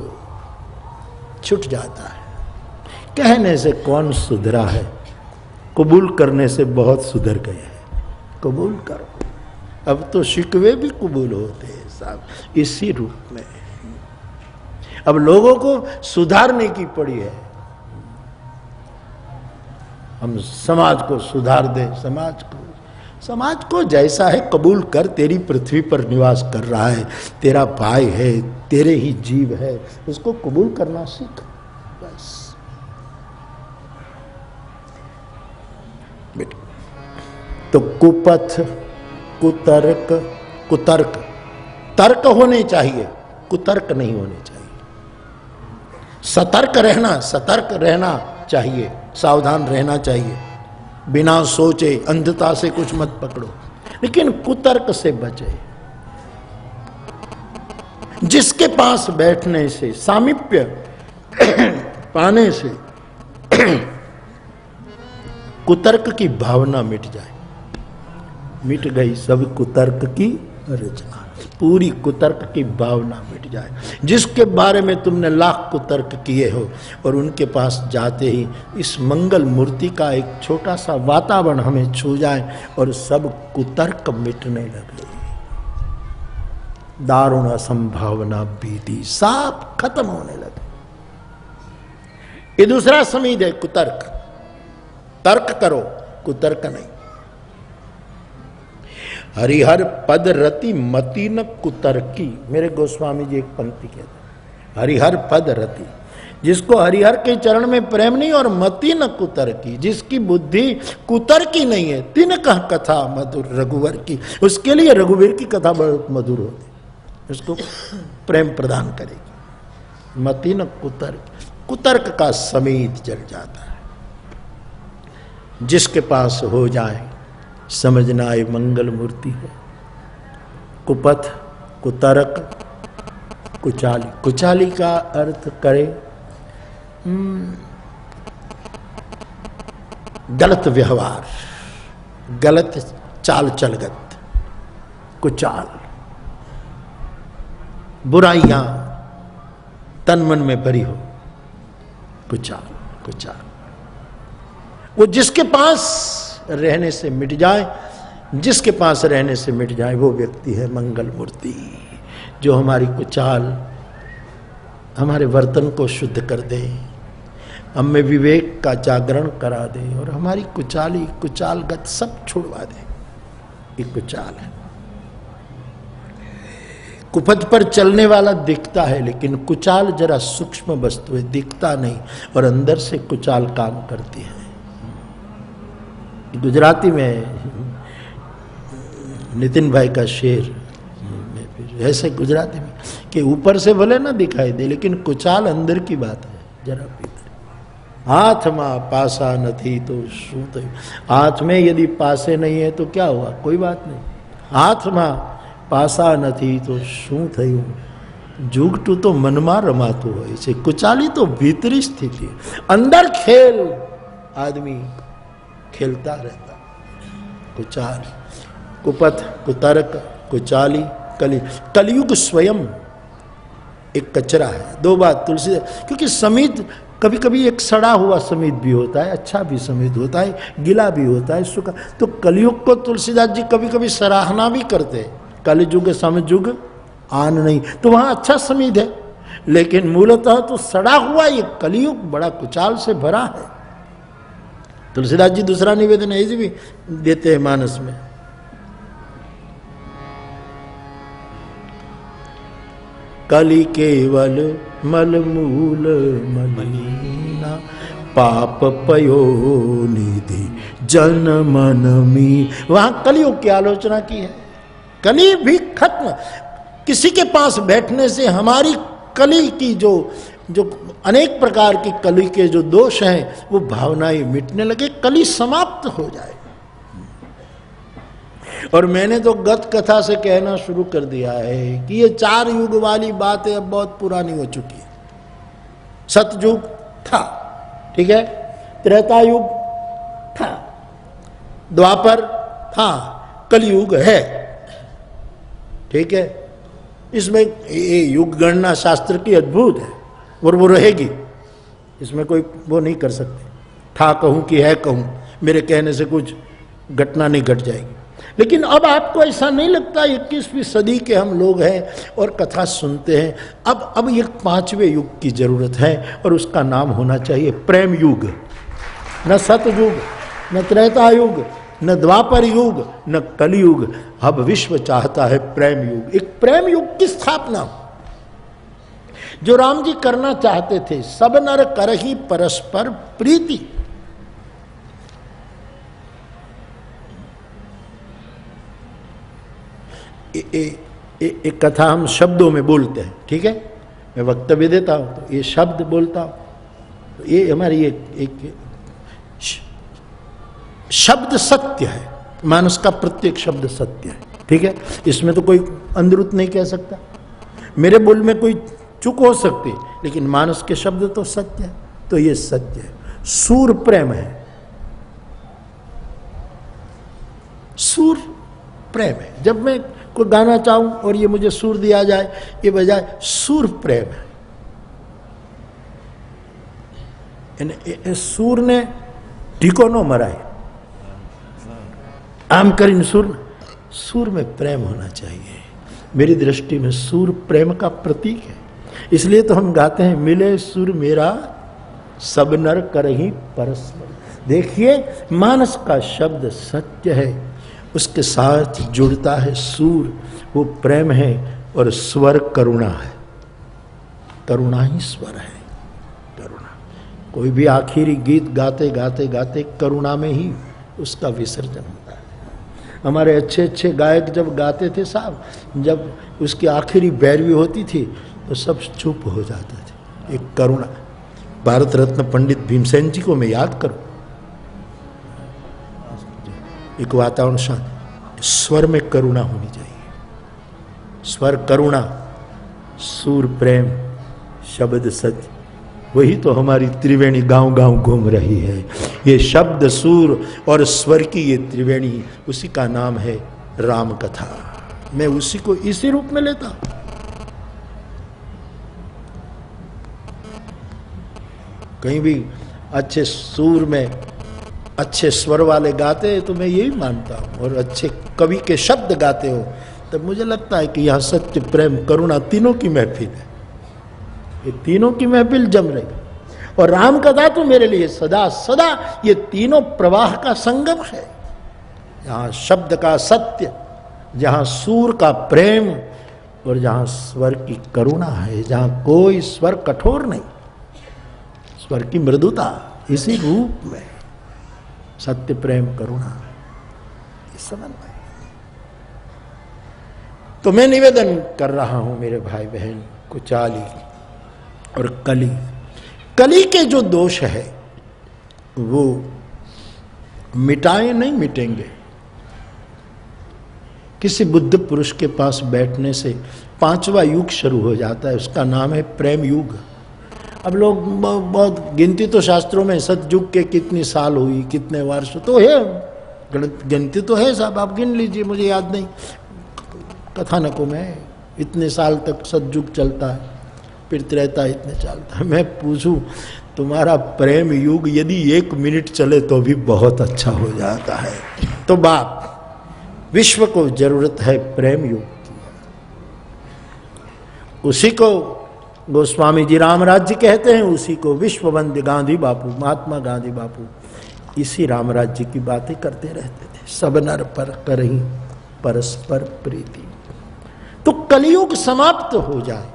छूट जाता है। कहने से कौन सुधरा है, कबूल करने से बहुत सुधर गए हैं। कबूल करो। अब तो शिकवे भी कबूल होते हैं साहब इसी रूप में। अब लोगों को सुधारने की पड़ी है। हम समाज को सुधार दें, समाज को जैसा है कबूल कर। तेरी पृथ्वी पर निवास कर रहा है, तेरा भाई है, तेरे ही जीव है, उसको कबूल करना सीख बस। तो कुपथ, कुतर्क तर्क होने चाहिए, कुतर्क नहीं होने चाहिए। सतर्क रहना चाहिए, सावधान रहना चाहिए। बिना सोचे अंधता से कुछ मत पकड़ो, लेकिन कुतर्क से बचे। जिसके पास बैठने से, सामीप्य पाने से कुतर्क की भावना मिट जाए, मिट गई सब कुतर्क की रचना। पूरी कुतर्क की भावना मिट जाए। जिसके बारे में तुमने लाख कुतर्क किए हो और उनके पास जाते ही इस मंगल मूर्ति का एक छोटा सा वातावरण हमें छू जाए और सब कुतर्क मिटने लगे। दारुण असंभावना बीती, सब खत्म होने लगे। ये दूसरा समीध है कुतर्क। तर्क करो, कुतर्क नहीं। हरिहर पद रति मति न कुतर्की। मेरे गोस्वामी जी एक पंक्ति कहते, हरिहर पद रति, जिसको हरिहर के चरण में प्रेम नहीं और मति न कुतर्की, जिसकी बुद्धि कुतर्की नहीं है, तिन कह कथा मधुर रघुवर की, उसके लिए रघुवीर की कथा बहुत मधुर होती, उसको प्रेम प्रदान करेगी। मति न कुतर्क, कुतर्क का समीत जल जाता है। जिसके पास हो जाए समझना ये मंगल मूर्ति है। कुपथ, कुतर्क, कुचाली। कुचाली का अर्थ करे गलत व्यवहार, गलत चाल चलगत, कुचाल, बुराइयां तन मन में भरी हो, कुचाल। वो जिसके पास रहने से मिट जाए, जिसके पास रहने से मिट जाए वो व्यक्ति है मंगल मूर्ति, जो हमारी कुचाल, हमारे वर्तन को शुद्ध कर दे, हमें विवेक का जागरण करा दे और हमारी कुचालगत सब छुड़वा दे। ये कुचाल है। कुपथ पर चलने वाला दिखता है, लेकिन कुचाल जरा सूक्ष्म वस्तु है, दिखता नहीं और अंदर से कुचाल काम करती है। गुजराती में नितिन भाई का शेर ऐसे गुजराती में कि ऊपर से भले ना दिखाई दे, लेकिन कुचाल अंदर की बात है, जरा भीतर। हाथ में पासा नहीं तो शू थयु। हाथ में यदि पासे नहीं है तो क्या हुआ, कोई बात नहीं। हाथ में पासा नहीं तो शू थयु। जुगटू तो मनमा रमातु होय छे, कुचाली तो भीतरी स्थिति, अंदर खेल आदमी खेलता रहता। कुचाल, कुपथ, कुतर्क, कुचाली, कलयुग स्वयं एक कचरा है। दो बात तुलसी, क्योंकि समीध कभी कभी एक सड़ा हुआ समीध भी होता है, अच्छा भी समीध होता है, गीला भी होता है, सूखा। तो कलयुग को तुलसीदास जी कभी कभी सराहना भी करते, कलयुग समयुग आन नहीं, तो वहां अच्छा समीध है, लेकिन मूलतः तो सड़ा हुआ ये कलयुग बड़ा कुचाल से भरा है। तुलसीदास जी दूसरा निवेदन ऐसे भी देते हैं मानस में, कलि केवल मल मूल मलिना, पाप पयो निधि जन मन मी। वहां कलियुग की आलोचना की है। कली भी खत्म। किसी के पास बैठने से हमारी कली की जो अनेक प्रकार की कली के जो दोष हैं वो भावनाएं मिटने लगे, कली समाप्त हो जाए। और मैंने तो गत कथा से कहना शुरू कर दिया है कि ये 4 युग वाली बातें अब बहुत पुरानी हो चुकी है। सतयुग था, ठीक है, त्रेता युग था, द्वापर था, कलयुग है, ठीक है, इसमें ये युग गणना शास्त्र की अद्भुत है और वो रहेगी, इसमें कोई वो नहीं कर सकते। था कहूं कि है कहूं, मेरे कहने से कुछ घटना नहीं घट जाएगी। लेकिन अब आपको ऐसा नहीं लगता 21वीं सदी के हम लोग हैं और कथा सुनते हैं, अब एक 5वें युग की जरूरत है और उसका नाम होना चाहिए प्रेम युग। न सतयुग, न त्रेता युग, न द्वापर युग, न कलयुग, अब विश्व चाहता है प्रेम युग। एक प्रेम युग की स्थापना जो राम जी करना चाहते थे। सब नर करहि परस्पर प्रीति। एक कथा हम शब्दों में बोलते हैं, ठीक है, मैं वक्तव्य देता हूं तो ये शब्द बोलता हूं, तो ये हमारी एक शब्द सत्य है, मानस का प्रत्येक शब्द सत्य है, ठीक है, इसमें तो कोई अंदरुत नहीं कह सकता। मेरे बोल में कोई चूक हो सकती, लेकिन मानस के शब्द तो सत्य है, तो ये सत्य है। सूर प्रेम है, सूर प्रेम है। जब मैं कोई गाना चाहूं और ये मुझे सुर दिया जाए, ये बजाय, सूर प्रेम है। सूर ने टीको नो मराए, आम करीन सूर में प्रेम होना चाहिए। मेरी दृष्टि में सूर प्रेम का प्रतीक है, इसलिए तो हम गाते हैं, मिले सुर मेरा सब नर करहि परस्पर। देखिए, मानस का शब्द सत्य है, उसके साथ जुड़ता है सूर, वो प्रेम है, और स्वर करुणा है। करुणा ही स्वर है, करुणा। कोई भी आखिरी गीत गाते गाते गाते करुणा में ही उसका विसर्जन होता है। हमारे अच्छे अच्छे गायक जब गाते थे साहब, जब उसकी आखिरी भैरवी होती थी तो सब चुप हो जाते थे। एक करुणा। भारत रत्न पंडित भीमसेन जी को मैं याद करूं, एक वातावरण शांत, स्वर में करुणा होनी चाहिए। स्वर करुणा, सूर प्रेम, शब्द सत्य, वही तो हमारी त्रिवेणी गांव गांव घूम रही है। ये शब्द, सूर और स्वर की ये त्रिवेणी, उसी का नाम है राम कथा। मैं उसी को इसी रूप में लेता हूं। कहीं भी अच्छे सूर में अच्छे स्वर वाले गाते हैं तो मैं यही मानता हूं, और अच्छे कवि के शब्द गाते हो तब मुझे लगता है कि यहां सत्य, प्रेम, करुणा तीनों की महफिल है। ये तीनों की महफिल जम रही, और राम कथा तो मेरे लिए सदा सदा ये तीनों प्रवाह का संगम है। जहां शब्द का सत्य, जहां सूर का प्रेम, और जहां स्वर की करुणा है, जहां कोई स्वर कठोर नहीं, स्वर की मृदुता, इसी रूप में सत्य, प्रेम, करुणा, इस समन्वय। तो मैं निवेदन कर रहा हूं मेरे भाई बहन, कुचाली और कली। कली के जो दोष है वो मिटाए नहीं मिटेंगे। किसी बुद्ध पुरुष के पास बैठने से 5वां युग शुरू हो जाता है, उसका नाम है प्रेम युग। अब लोग बहुत गिनती तो शास्त्रों में सतयुग के कितनी साल हुई, कितने वर्ष तो है, गिनती तो है साहब, आप गिन लीजिए, मुझे याद नहीं। कथानकों में इतने साल तक सतयुग चलता है, फिर त्रेता इतने चलता है। मैं पूछूं, तुम्हारा प्रेम युग यदि 1 मिनट चले तो भी बहुत अच्छा हो जाता है। तो बाप, विश्व को जरूरत है प्रेम युग की। उसी को गोस्वामी जी राम राज्य कहते हैं, उसी को विश्व वंद्य गांधी बापू, महात्मा गांधी बापू इसी राम राज्य की बातें करते रहते थे। सब नर पर करहि परस्पर प्रीति। तो कलयुग समाप्त हो जाए।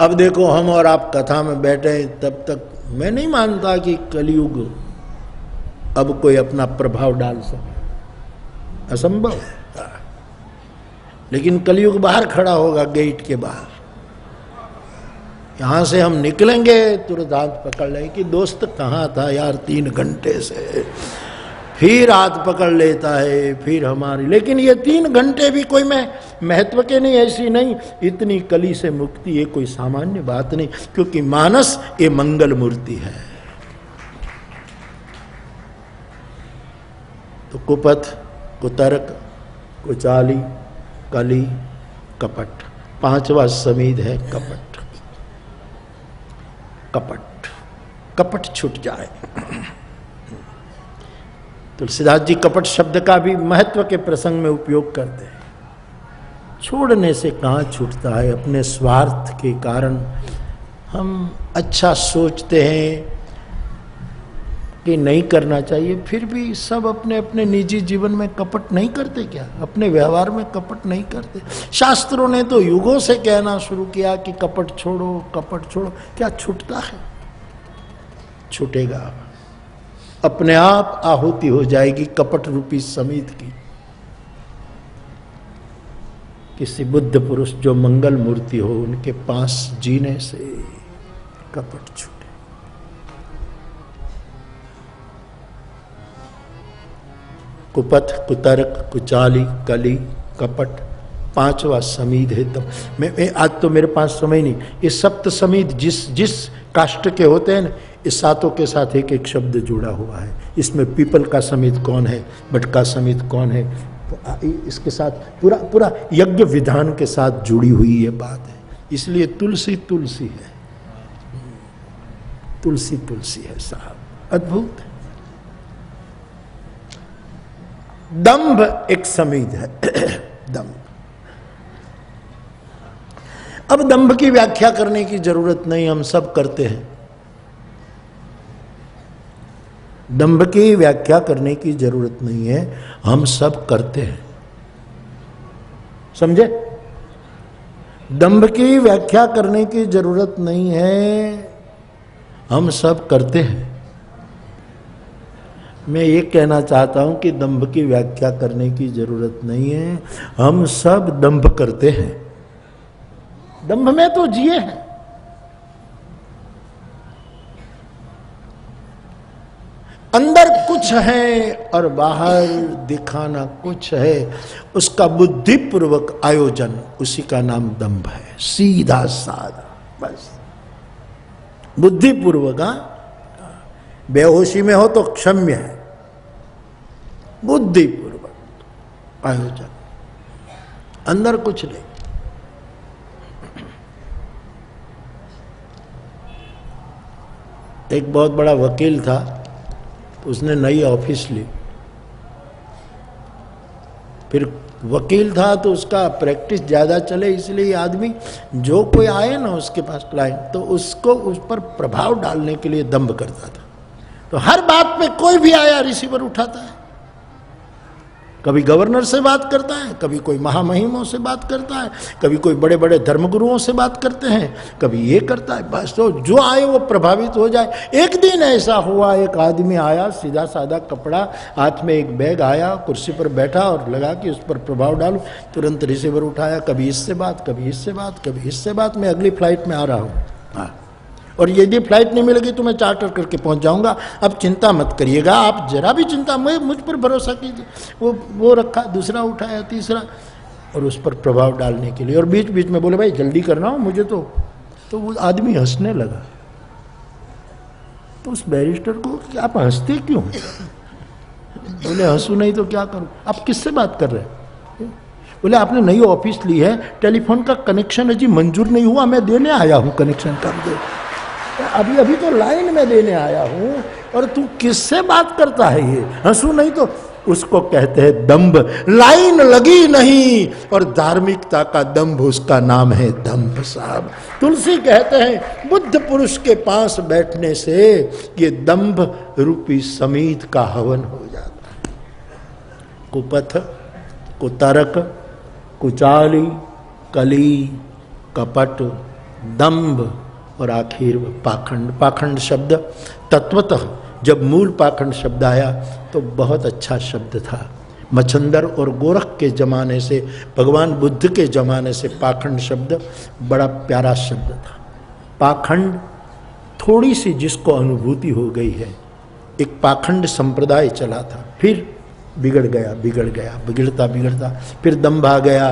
अब देखो, हम और आप कथा में बैठे, तब तक मैं नहीं मानता कि कलयुग अब कोई अपना प्रभाव डाल सके, असंभव है। लेकिन कलयुग बाहर खड़ा होगा, गेट के बाहर। यहां से हम निकलेंगे, तुरंत हाथ पकड़ लेंगे कि दोस्त कहाँ था यार 3 घंटे से, फिर हाथ पकड़ लेता है, फिर हमारी। लेकिन ये 3 घंटे भी कोई महत्व के नहीं, ऐसी नहीं। इतनी कली से मुक्ति ये कोई सामान्य बात नहीं, क्योंकि मानस ये मंगल मूर्ति है। तो कुपथ, कुतर्क, कुचाली, कली, कपट। पांचवा समीध है कपट। कपट, कपट छूट जाए। तुलसीदास जी कपट शब्द का भी महत्व के प्रसंग में उपयोग करते हैं। छोड़ने से कहाँ छूटता है। अपने स्वार्थ के कारण हम अच्छा सोचते हैं कि नहीं करना चाहिए, फिर भी सब अपने अपने निजी जीवन में कपट नहीं करते क्या? अपने व्यवहार में कपट नहीं करते? शास्त्रों ने तो युगों से कहना शुरू किया कि कपट छोड़ो, कपट छोड़ो। क्या छूटता है? छूटेगा, अपने आप आहुति हो जाएगी कपट रूपी समीध की। किसी बुद्ध पुरुष जो मंगल मूर्ति हो, उनके पास जीने से कपट छूटे। कुपथ, कुतर्क, कुचाली, कली, कपट, पांचवा समीध है। तब मैं आज तो मेरे पास समय नहीं। ये सप्त समीध जिस काष्ठ के होते हैं ना, इस सातों के साथ एक एक शब्द जुड़ा हुआ है। इसमें पीपल का समीध कौन है, बट का समीध कौन है, इसके साथ पूरा यज्ञ विधान के साथ जुड़ी हुई ये बात है। इसलिए तुलसी तुलसी है, तुलसी तुलसी है साहब, अद्भुत। दंभ एक समीध है। दंभ। अब दंभ की व्याख्या करने की जरूरत नहीं, हम सब करते हैं। दंभ की व्याख्या करने की जरूरत नहीं है, हम सब करते हैं। समझे? दंभ की व्याख्या करने की जरूरत नहीं है, हम सब करते हैं। मैं ये कहना चाहता हूं कि दंभ की व्याख्या करने की जरूरत नहीं है, हम सब दंभ करते हैं। दंभ में तो जिए हैं। अंदर कुछ है और बाहर दिखाना कुछ है, उसका बुद्धिपूर्वक आयोजन, उसी का नाम दंभ है। सीधा साधा, बस बुद्धिपूर्वक। बेहोशी में हो तो क्षम्य है, बुद्धिपूर्वक आयोजन, अंदर कुछ नहीं। एक बहुत बड़ा वकील था, उसने नई ऑफिस ली। फिर वकील था तो उसका प्रैक्टिस ज़्यादा चले, इसलिए आदमी जो कोई आए ना उसके पास क्लाइंट, तो उसको उस पर प्रभाव डालने के लिए दंभ करता था। तो हर बात में कोई भी आया रिसीवर उठाता है। कभी गवर्नर से बात करता है, कभी कोई महामहिमों से बात करता है, कभी कोई बड़े बड़े धर्मगुरुओं से बात करते हैं, कभी ये करता है। बस तो जो आए वो प्रभावित हो जाए। एक दिन ऐसा हुआ, एक आदमी आया, सीधा साधा कपड़ा, हाथ में एक बैग, आया, कुर्सी पर बैठा और लगा कि उस पर प्रभाव डालूं। तुरंत रिसीवर उठाया, कभी इससे बात, कभी इससे बात, कभी इससे बात। मैं अगली फ्लाइट में आ रहा हूँ, हाँ, और यदि फ्लाइट नहीं मिलेगी तो मैं चार्टर करके पहुंच जाऊंगा। अब चिंता मत करिएगा, आप जरा भी चिंता, मुझ पर भरोसा कीजिए। वो रखा, दूसरा उठाया, तीसरा, और उस पर प्रभाव डालने के लिए। और बीच बीच में बोले भाई जल्दी करना हो मुझे तो वो आदमी हंसने लगा। तो उस बैरिस्टर को कि आप हंसते क्यों? बोले हंसू नहीं तो क्या करूं। आप किससे बात कर रहे हैं? बोले आपने नई ऑफिस ली है, टेलीफोन का कनेक्शन अजी मंजूर नहीं हुआ, मैं देने आया हूं कनेक्शन कर दे। अभी तो लाइन में देने आया हूं, और तू किससे बात करता है? ये हंसू नहीं तो। उसको कहते हैं दंभ। लाइन लगी नहीं, और धार्मिकता का दंभ, उसका नाम है दंभ साहब। तुलसी कहते हैं बुद्ध पुरुष के पास बैठने से ये दंभ रूपी समीध का हवन हो जाता है। कुपथ, कुतर्क, कुचाली, कली, कपट, दंभ और आखिर पाखंड। पाखंड शब्द तत्वतः जब मूल पाखंड शब्द आया तो बहुत अच्छा शब्द था। मच्छंदर और गोरख के जमाने से, भगवान बुद्ध के जमाने से पाखंड शब्द बड़ा प्यारा शब्द था। पाखंड थोड़ी सी जिसको अनुभूति हो गई है, एक पाखंड संप्रदाय चला था, फिर बिगड़ गया, बिगड़ता बिगड़ता फिर दंभ आ गया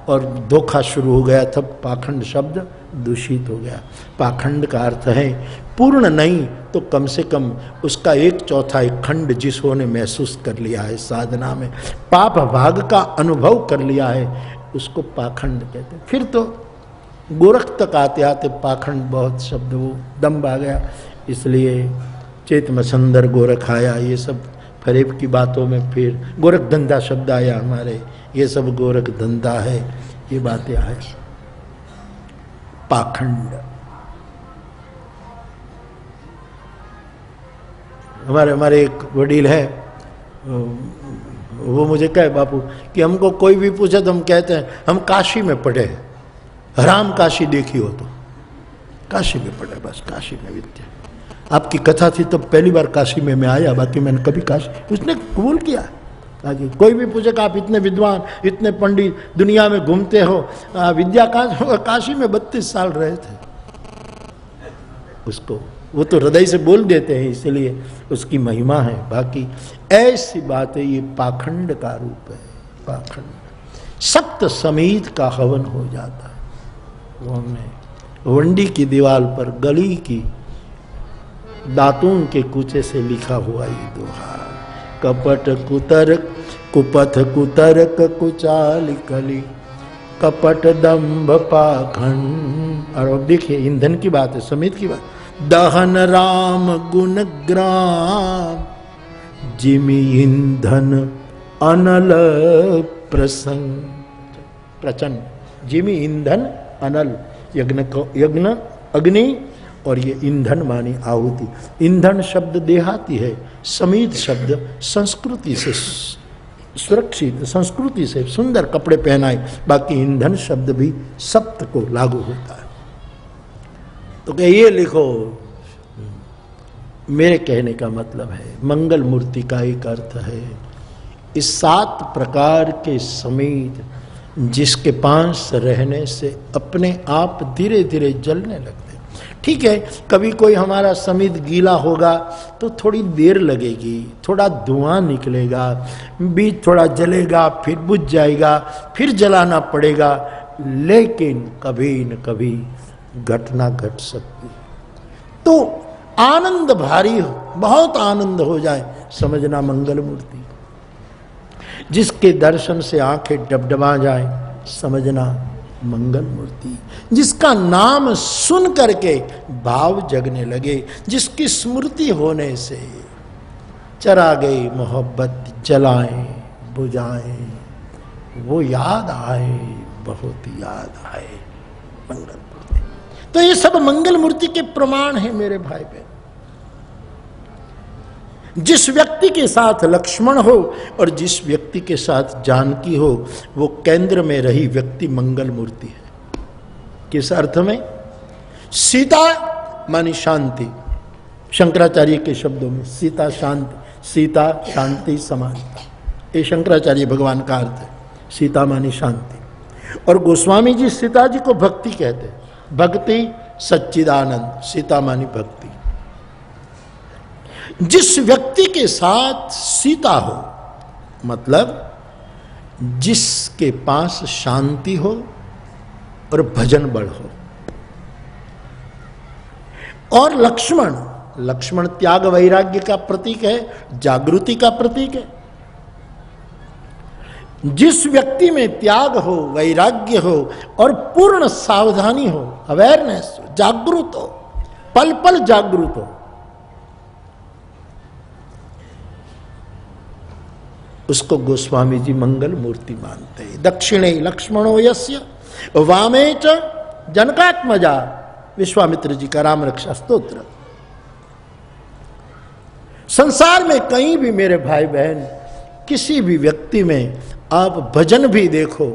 और धोखा शुरू हो गया, तब पाखंड शब्द दूषित हो गया। पाखंड का अर्थ है पूर्ण नहीं तो कम से कम उसका 1/4 खंड जिसने महसूस कर लिया है साधना में, पाप भाग का अनुभव कर लिया है, उसको पाखंड कहते हैं। फिर तो गोरख तक आते आते पाखंड बहुत शब्द वो दम आ गया, इसलिए चेत मसंदर गोरख आया, ये सब फरेब की बातों में फिर गोरख धंधा शब्द आया हमारे, ये सब गोरख धंधा है, ये बातें आए। पाखंड हमारे एक वडील है, वो मुझे कहे बापू कि हमको कोई भी पूछे तो हम कहते हैं हम काशी में पढ़े, हराम काशी देखी हो तो काशी में पढ़े, बस काशी में विद्या। आपकी कथा थी तो पहली बार काशी में मैं आया, बाकी मैंने कभी काशी, उसने कबूल किया। ताकि कोई भी पूछे कि आप इतने विद्वान इतने पंडित दुनिया में घूमते हो, विद्या काशी में 32 साल रहे थे। उसको वो तो हृदय से बोल देते हैं, इसलिए उसकी महिमा है। बाकी ऐसी बात है, ये पाखंड का रूप है। पाखंड सप्त समीत का हवन हो जाता है। वो हमने वंडी की दीवार पर गली की दातून के कूचे से लिखा हुआ ये दोहा, कपट कुतर्क कुपथ कुतर्क कुचाल कली कपट दंभ पाखंड। और अब देखिए ईंधन की बात है, समीत की बात, दहन राम गुण ग्राम जिमि ईंधन अनल प्रसंग प्रचंड। जिमि ईंधन अनल, यज्ञ अग्नि और ये ईंधन मानी आहुति। ईंधन शब्द देहाती है, समीत शब्द संस्कृति से सुरक्षित, संस्कृति से सुंदर कपड़े पहनाए। बाकी ईंधन शब्द भी सप्त को लागू होता है। तो क्या ये लिखो, मेरे कहने का मतलब है मंगल मूर्ति का एक अर्थ है इस 7 प्रकार के समीत जिसके पास रहने से अपने आप धीरे धीरे जलने लगते। ठीक है, कभी कोई हमारा समीत गीला होगा तो थोड़ी देर लगेगी, थोड़ा धुआं निकलेगा, बीज थोड़ा जलेगा, फिर बुझ जाएगा, फिर जलाना पड़ेगा, लेकिन कभी न कभी घटना घट सकती। तो आनंद भारी हो, बहुत आनंद हो जाए, समझना मंगल मूर्ति। जिसके दर्शन से आंखें डबडबा जाए, समझना मंगल मूर्ति। जिसका नाम सुन करके भाव जगने लगे, जिसकी स्मृति होने से चरा गई मोहब्बत जलाएं बुझाएं, वो याद आए, बहुत याद आए मंगल मूर्ति। तो ये सब मंगल मूर्ति के प्रमाण हैं मेरे भाई बहन। जिस व्यक्ति के साथ लक्ष्मण हो और जिस व्यक्ति के साथ जानकी हो, वो केंद्र में रही व्यक्ति मंगल मूर्ति है। किस अर्थ में? सीता मानी शांति, शंकराचार्य के शब्दों में सीता शांति, सीता शांति समानता, ये शंकराचार्य भगवान का अर्थ है। सीता मानी शांति। और गोस्वामी जी सीता जी को भक्ति कहते हैं। भक्ति सच्चिदानंद, सीता मानी भक्ति। जिस व्यक्ति के साथ सीता हो, मतलब जिसके पास शांति हो और भजन बल हो। और लक्ष्मण, लक्ष्मण त्याग वैराग्य का प्रतीक है, जागृति का प्रतीक है। जिस व्यक्ति में त्याग हो, वैराग्य हो और पूर्ण सावधानी हो, अवेयरनेस हो, जागृत हो, पल पल जागृत हो, उसको गोस्वामी जी मंगल मूर्ति मानते हैं। दक्षिणे लक्ष्मणो यस्य वामे च जनकात्मजा, विश्वामित्र जी का राम रक्षा स्तोत्र। संसार में कहीं भी मेरे भाई बहन, किसी भी व्यक्ति में आप भजन भी देखो,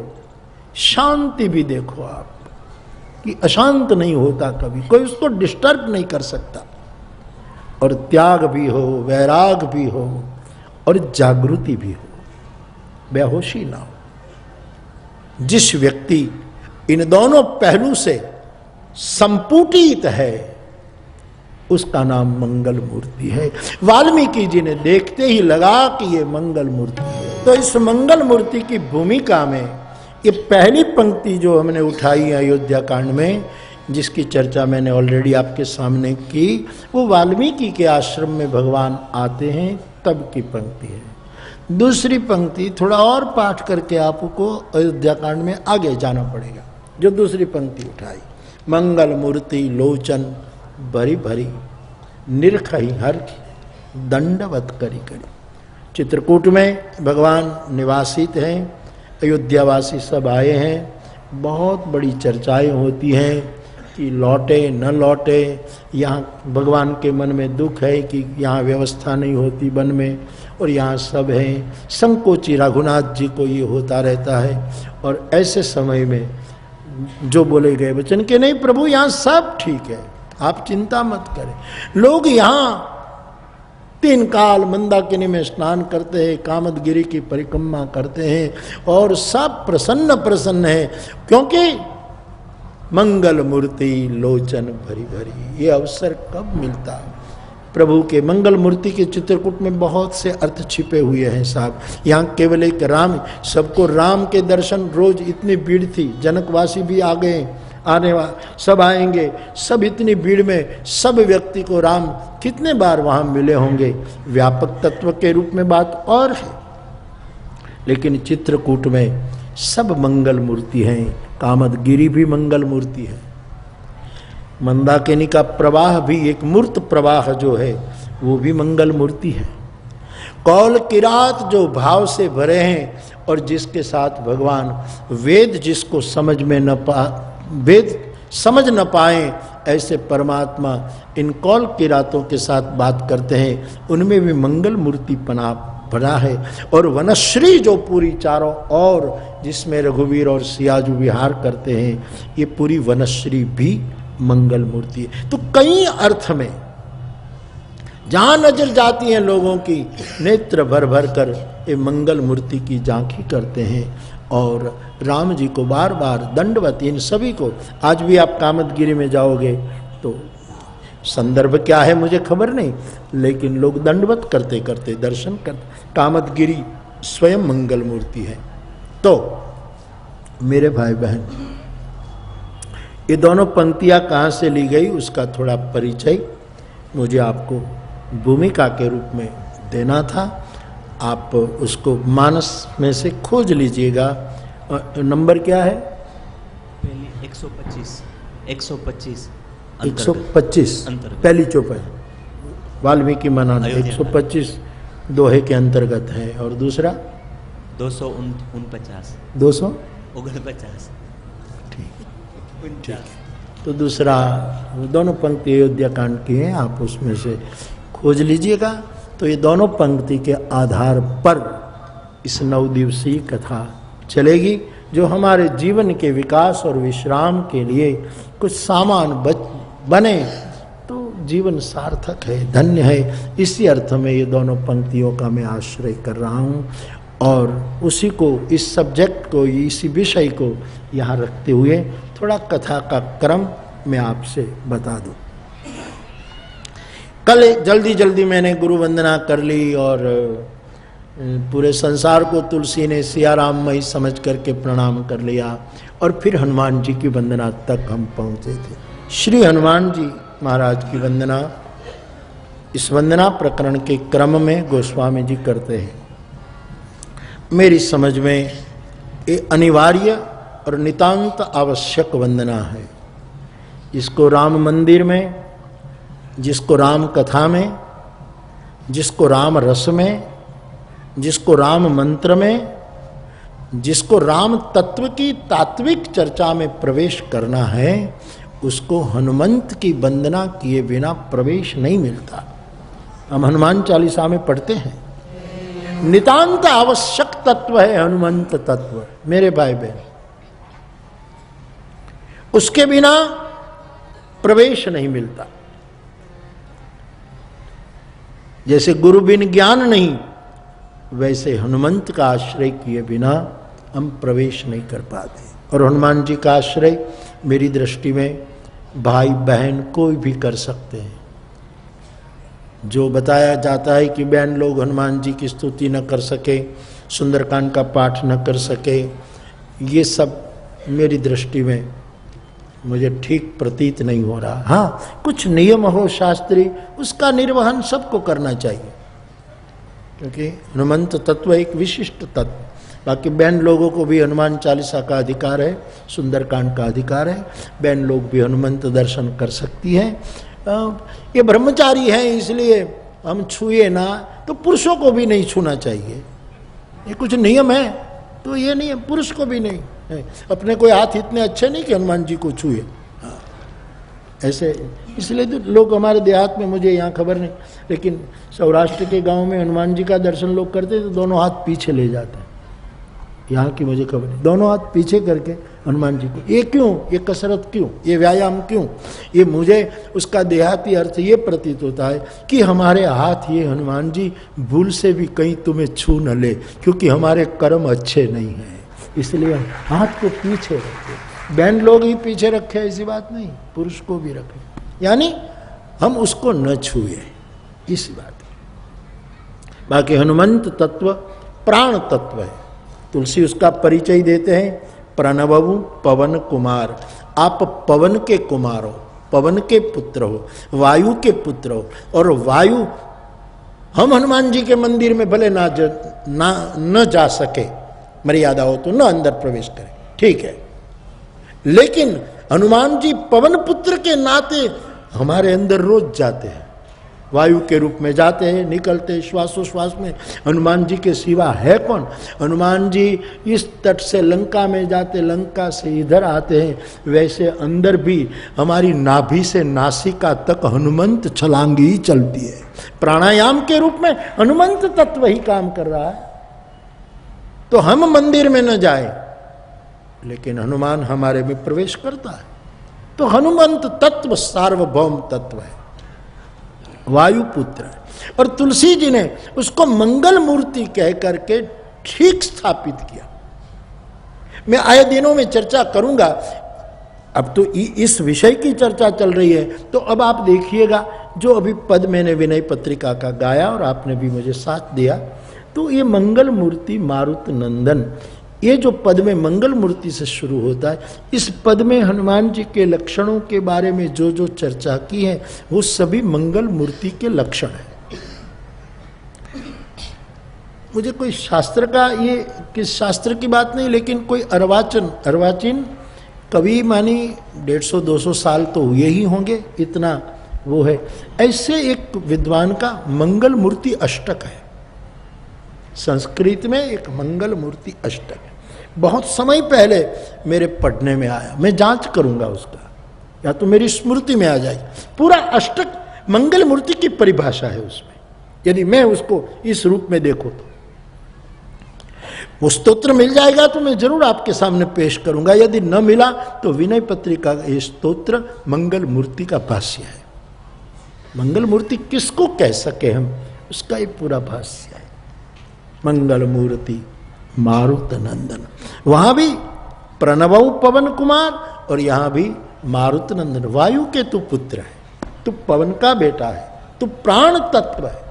शांति भी देखो, आप कि अशांत नहीं होता कभी, कोई उसको डिस्टर्ब नहीं कर सकता। और त्याग भी हो, वैराग भी हो और जागृति भी हो, बेहोशी ना हो। जिस व्यक्ति इन दोनों पहलू से संपुटित है, उसका नाम मंगल मूर्ति है। वाल्मीकि जी ने देखते ही लगा कि ये मंगल मूर्ति है। तो इस मंगल मूर्ति की भूमिका में ये पहली पंक्ति जो हमने उठाई है अयोध्या कांड में, जिसकी चर्चा मैंने ऑलरेडी आपके सामने की, वो वाल्मीकि के आश्रम में भगवान आते हैं तब की पंक्ति है। दूसरी पंक्ति थोड़ा और पाठ करके आपको अयोध्या कांड में आगे जाना पड़ेगा। जो दूसरी पंक्ति उठाई, मंगल मूर्ति लोचन भरी भरी निरखही हर की दंडवत करी करी। चित्रकूट में भगवान निवासित हैं, अयोध्यावासी सब आए हैं। बहुत बड़ी चर्चाएं होती हैं कि लौटे न लौटे। यहाँ भगवान के मन में दुख है कि यहाँ व्यवस्था नहीं होती वन में, और यहाँ सब हैं। संकोची रघुनाथ जी को ये होता रहता है। और ऐसे समय में जो बोले गए वचन के नहीं प्रभु यहाँ सब ठीक है, आप चिंता मत करें। लोग यहाँ 3 काल मंदाकिनी में स्नान करते हैं, कामदगिरी की परिक्रमा करते हैं और सब प्रसन्न प्रसन्न है, क्योंकि मंगल मूर्ति लोचन भरी भरी। ये अवसर कब मिलता है? प्रभु के मंगल मूर्ति के चित्रकूट में बहुत से अर्थ छिपे हुए हैं साहब। यहाँ केवल एक राम, सबको राम के दर्शन, रोज इतनी भीड़ थी, जनकवासी भी आ गए, आने वाले सब आएंगे, सब इतनी भीड़ में सब व्यक्ति को राम कितने बार वहाँ मिले होंगे। व्यापक तत्व के रूप में बात और है, लेकिन चित्रकूट में सब मंगल मूर्ति हैं। कामदगिरी भी मंगल मूर्ति है, मंदाकिनी का प्रवाह भी एक मूर्त प्रवाह जो है वो भी मंगल मूर्ति है। कौल किरात जो भाव से भरे हैं और जिसके साथ भगवान वेद जिसको समझ में न वेद समझ न पाए, ऐसे परमात्मा इन कौल किरातों के साथ बात करते हैं, उनमें भी मंगल मूर्ति पना भरा है। और वनश्री जो पूरी चारों और जिसमें रघुवीर और सियाजू विहार करते हैं, ये पूरी वनश्री भी मंगल मूर्ति है। तो कई अर्थ में जहां नजर जाती है लोगों की, नेत्र भर भर कर ये मंगल मूर्ति की झांकी करते हैं। और राम जी को बार बार दंडवत, इन सभी को आज भी आप कामदगिरी में जाओगे तो संदर्भ क्या है मुझे खबर नहीं, लेकिन लोग दंडवत करते करते दर्शन करते। कामदगिरी स्वयं मंगल मूर्ति है। तो मेरे भाई बहन, ये दोनों पंक्तियां कहाँ से ली गई उसका थोड़ा परिचय मुझे आपको भूमिका के रूप में देना था। आप उसको मानस में से खोज लीजिएगा। नंबर क्या है? 125 पहली चौपाई वाल्मीकि मनाना 125 दोहे के अंतर्गत है। और दूसरा 249 ठीक। तो दूसरा, दोनों पंक्ति अयोध्या कांड की हैं, आप उसमें से खोज लीजिएगा। तो ये दोनों पंक्ति के आधार पर इस 9 दिवसीय कथा चलेगी, जो हमारे जीवन के विकास और विश्राम के लिए कुछ सामान बने तो जीवन सार्थक है, धन्य है। इसी अर्थ में ये दोनों पंक्तियों का मैं आश्रय कर रहा हूँ और उसी को, इस सब्जेक्ट को, इसी विषय को यहाँ रखते हुए थोड़ा कथा का क्रम मैं आपसे बता दूं। कल जल्दी जल्दी मैंने गुरु वंदना कर ली और पूरे संसार को तुलसी ने सिया राममयी समझ करके प्रणाम कर लिया, और फिर हनुमान जी की वंदना तक हम पहुँचे थे। श्री हनुमान जी महाराज की वंदना इस वंदना प्रकरण के क्रम में गोस्वामी जी करते हैं। मेरी समझ में ये अनिवार्य और नितांत आवश्यक वंदना है। इसको राम मंदिर में, जिसको राम कथा में, जिसको राम रस में, जिसको राम मंत्र में, जिसको राम तत्व की तात्विक चर्चा में प्रवेश करना है, उसको हनुमंत की वंदना किए बिना प्रवेश नहीं मिलता। हम हनुमान चालीसा में पढ़ते हैं, नितांत आवश्यक तत्व है हनुमंत तत्व। मेरे भाई बहन, उसके बिना प्रवेश नहीं मिलता। जैसे गुरु बिन ज्ञान नहीं, वैसे हनुमंत का आश्रय किए बिना हम प्रवेश नहीं कर पाते। और हनुमान जी का आश्रय मेरी दृष्टि में भाई बहन कोई भी कर सकते हैं। जो बताया जाता है कि बहन लोग हनुमान जी की स्तुति न कर सके, सुंदरकांड का पाठ न कर सके, ये सब मेरी दृष्टि में मुझे ठीक प्रतीत नहीं हो रहा। हाँ, कुछ नियम हो शास्त्रीय, उसका निर्वहन सबको करना चाहिए, क्योंकि हनुमंत तत्व एक विशिष्ट तत्व। बाकी बहन लोगों को भी हनुमान चालीसा का अधिकार है, सुंदरकांड का अधिकार है, बहन लोग भी हनुमंत दर्शन कर सकती है। ये ब्रह्मचारी है इसलिए हम छुए ना, तो पुरुषों को भी नहीं छूना चाहिए। ये कुछ नियम है, तो ये नहीं है, पुरुष को भी नहीं है। अपने कोई हाथ इतने अच्छे नहीं कि हनुमान जी को छुए, ऐसे। इसलिए तो लोग हमारे देहात में, मुझे यहाँ खबर नहीं, लेकिन सौराष्ट्र के गांव में हनुमान जी का दर्शन लोग करते तो दोनों हाथ पीछे ले जाते हैं। यहाँ की मुझे खबर नहीं, दोनों हाथ पीछे करके हनुमान जी को। ये क्यों? ये कसरत क्यों? ये व्यायाम क्यों? ये मुझे उसका देहाती अर्थ ये प्रतीत होता है कि हमारे हाथ ये हनुमान जी भूल से भी कहीं तुम्हें छू न ले, क्योंकि हमारे कर्म अच्छे नहीं हैं, इसलिए हाथ को पीछे रखे। बहन लोग ही पीछे रखे, ऐसी बात नहीं, पुरुष को भी रखे, यानी हम उसको न छुए, इसी बात है। बाकी हनुमंत तत्व प्राण तत्व है। तुलसी उसका परिचय देते हैं, प्रणवु पवन कुमार। आप पवन के कुमार हो, पवन के पुत्र हो, वायु के पुत्र हो। और वायु, हम हनुमान जी के मंदिर में भले न जा सके, मर्यादा हो तो न अंदर प्रवेश करें, ठीक है, लेकिन हनुमान जी पवन पुत्र के नाते हमारे अंदर रोज जाते हैं, वायु के रूप में जाते हैं, निकलते श्वासोश्वास में। हनुमान जी के सिवा है कौन? हनुमान जी इस तट से लंका में जाते, लंका से इधर आते हैं, वैसे अंदर भी हमारी नाभि से नासिका तक हनुमंत छलांगी ही चलती है। प्राणायाम के रूप में हनुमंत तत्व ही काम कर रहा है। तो हम मंदिर में न जाए, लेकिन हनुमान हमारे में प्रवेश करता है। तो हनुमंत तत्व सार्वभौम तत्व है, वायुपुत्र है। और तुलसी जी ने उसको मंगल मूर्ति कह करके ठीक स्थापित किया। मैं आए दिनों में चर्चा करूंगा, अब तो इस विषय की चर्चा चल रही है, तो अब आप देखिएगा जो अभी पद मैंने विनय पत्रिका का गाया और आपने भी मुझे साथ दिया, तो ये मंगल मूर्ति मारुत नंदन, ये जो पद में मंगल मूर्ति से शुरू होता है, इस पद में हनुमान जी के लक्षणों के बारे में जो जो चर्चा की है वो सभी मंगल मूर्ति के लक्षण हैं। मुझे कोई शास्त्र का, ये किस शास्त्र की बात नहीं, लेकिन कोई अर्वाचीन कवि मानी 150-200 साल तो हुए ही होंगे, इतना वो है। ऐसे एक विद्वान का मंगल मूर्ति अष्टक है, संस्कृत में एक मंगल मूर्ति अष्टक है। बहुत समय पहले मेरे पढ़ने में आया, मैं जांच करूंगा उसका, या तो मेरी स्मृति में आ जाएगी। पूरा अष्टक मंगल मूर्ति की परिभाषा है उसमें, यदि मैं उसको इस रूप में देखूं तो वो स्तोत्र मिल जाएगा तो मैं जरूर आपके सामने पेश करूंगा। यदि न मिला तो विनय पत्रिका का ये स्तोत्र मंगल मूर्ति का भाष्य है। मंगल मूर्ति किसको कह सके हम, उसका ये पूरा भाष्य है। मंगल मूर्ति मारुत नंदन, वहां भी प्रणवौ पवन कुमार और यहां भी मारुत नंदन। वायु के तू पुत्र है, तू पवन का बेटा है, तू प्राण तत्व है।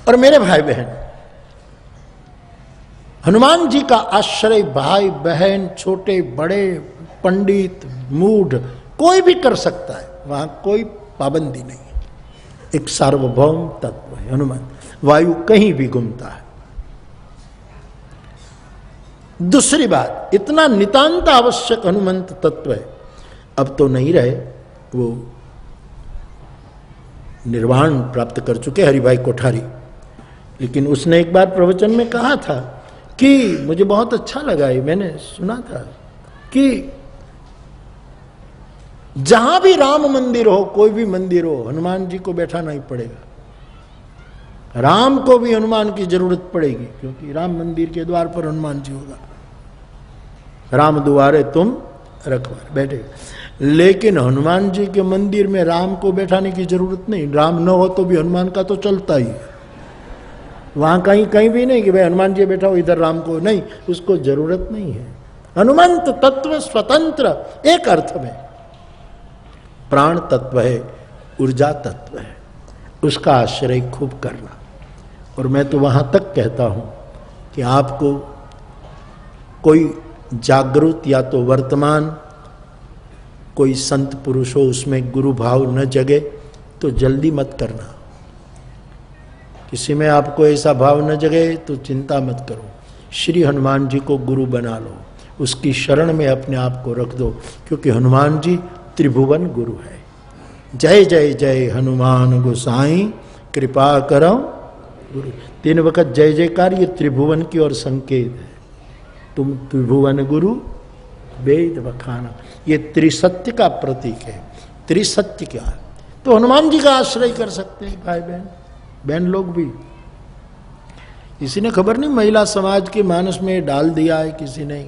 और मेरे भाई बहन, हनुमान जी का आश्रय भाई बहन, छोटे बड़े, पंडित मूढ़ कोई भी कर सकता है, वहां कोई पाबंदी नहीं है। एक सार्वभौम तत्व है हनुमान, वायु कहीं भी घूमता है। दूसरी बात, इतना नितांत आवश्यक हनुमंत तत्व है, अब तो नहीं रहे, वो निर्वाण प्राप्त कर चुके हरिभाई कोठारी। लेकिन उसने एक बार प्रवचन में कहा था कि मुझे बहुत अच्छा लगा, ये मैंने सुना था कि जहां भी राम मंदिर हो, कोई भी मंदिर हो, हनुमान जी को बैठाना ही पड़ेगा। राम को भी हनुमान की जरूरत पड़ेगी, क्योंकि राम मंदिर के द्वार पर हनुमान जी होगा। राम द्वारे तुम रखवार, बैठे। लेकिन हनुमान जी के मंदिर में राम को बैठाने की जरूरत नहीं, राम न हो तो भी हनुमान का तो चलता ही है। वहां कहीं भी नहीं कि भाई हनुमान जी बैठा हो इधर राम को, नहीं, उसको जरूरत नहीं है। हनुमंत तत्व स्वतंत्र एक अर्थ में प्राण तत्व है, ऊर्जा तत्व है, उसका आश्रय खूब करना। और मैं तो वहां तक कहता हूं कि आपको कोई जागृत या तो वर्तमान कोई संत पुरुष हो, उसमें गुरु भाव न जगे तो जल्दी मत करना। किसी में आपको ऐसा भाव न जगे तो चिंता मत करो, श्री हनुमान जी को गुरु बना लो, उसकी शरण में अपने आप को रख दो, क्योंकि हनुमान जी त्रिभुवन गुरु है। जय जय जय हनुमान गोसाई कृपा करो गुरु। 3 वक्त जय जयकार, ये त्रिभुवन की ओर संकेत है। तुम त्रिभुवन गुरु वेद बखाना, ये त्रिसत्य का प्रतीक है। त्रिसत्य क्या है? तो हनुमान जी का आश्रय कर सकते हैं भाई बहन, बहन लोग भी। किसी ने खबर नहीं महिला समाज के मानस में डाल दिया है किसी ने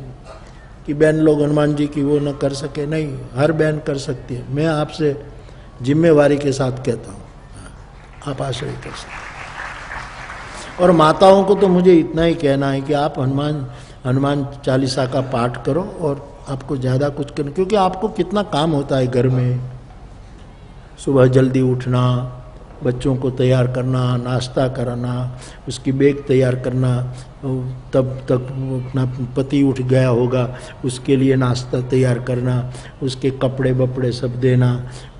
कि बहन लोग हनुमान जी की वो न कर सके, नहीं, हर बहन कर सकती है। मैं आपसे जिम्मेवारी के साथ कहता हूँ, आप आश्रय कर सकते। और माताओं को तो मुझे इतना ही कहना है कि आप हनुमान चालीसा का पाठ करो, और आपको ज़्यादा कुछ करना, क्योंकि आपको कितना काम होता है घर में। सुबह जल्दी उठना, बच्चों को तैयार करना, नाश्ता कराना, उसकी बैग तैयार करना, तब तक अपना पति उठ गया होगा, उसके लिए नाश्ता तैयार करना, उसके कपड़े बपड़े सब देना,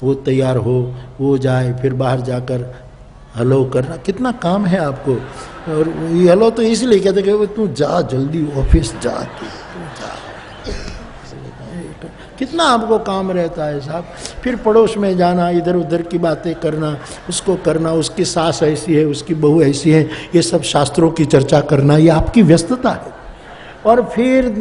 वो तैयार हो, वो जाए, फिर बाहर जाकर हलो करना, कितना काम है आपको। और ये हलो तो इसलिए कहते कि तू जा जल्दी ऑफिस जा, तू जा, कितना आपको काम रहता है साहब। फिर पड़ोस में जाना, इधर उधर की बातें करना, उसको करना, उसकी सास ऐसी है, उसकी बहू ऐसी है, ये सब शास्त्रों की चर्चा करना, ये आपकी व्यस्तता है। और फिर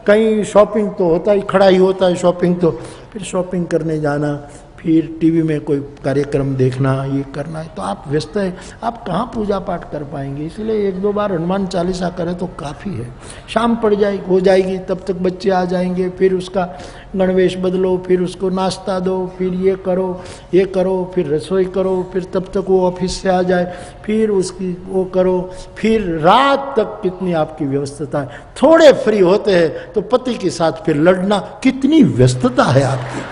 कहीं शॉपिंग तो होता ही, खड़ा ही होता है शॉपिंग, तो फिर शॉपिंग करने जाना, फिर टीवी में कोई कार्यक्रम देखना, ये करना है, तो आप व्यस्त हैं, आप कहाँ पूजा पाठ कर पाएंगे। इसलिए 1-2 बार हनुमान चालीसा करें तो काफ़ी है। शाम पड़ जाएगी, हो जाएगी, तब तक बच्चे आ जाएंगे, फिर उसका गणवेश बदलो, फिर उसको नाश्ता दो, फिर ये करो, फिर रसोई करो, फिर तब तक वो ऑफिस से आ जाए, फिर उसकी वो करो, फिर रात तक कितनी आपकी व्यस्तता है। थोड़े फ्री होते हैं तो पति के साथ फिर लड़ना, कितनी व्यस्तता है आपकी।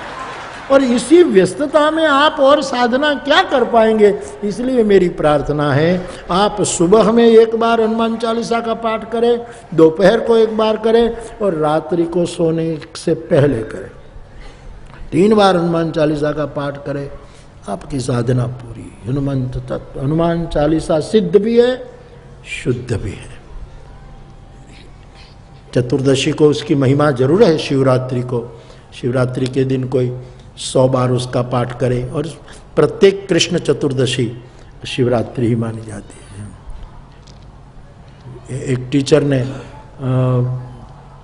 और इसी व्यस्तता में आप और साधना क्या कर पाएंगे। इसलिए मेरी प्रार्थना है, आप सुबह में 1 बार हनुमान चालीसा का पाठ करें, दोपहर को 1 बार करें, और रात्रि को सोने से पहले करें। 3 बार हनुमान चालीसा का पाठ करें, आपकी साधना पूरी। हनुमान चालीसा सिद्ध भी है, शुद्ध भी है। चतुर्दशी को उसकी महिमा जरूर है। शिवरात्रि के दिन कोई 100 बार उसका पाठ करे, और प्रत्येक कृष्ण चतुर्दशी शिवरात्रि ही मानी जाती है। एक टीचर ने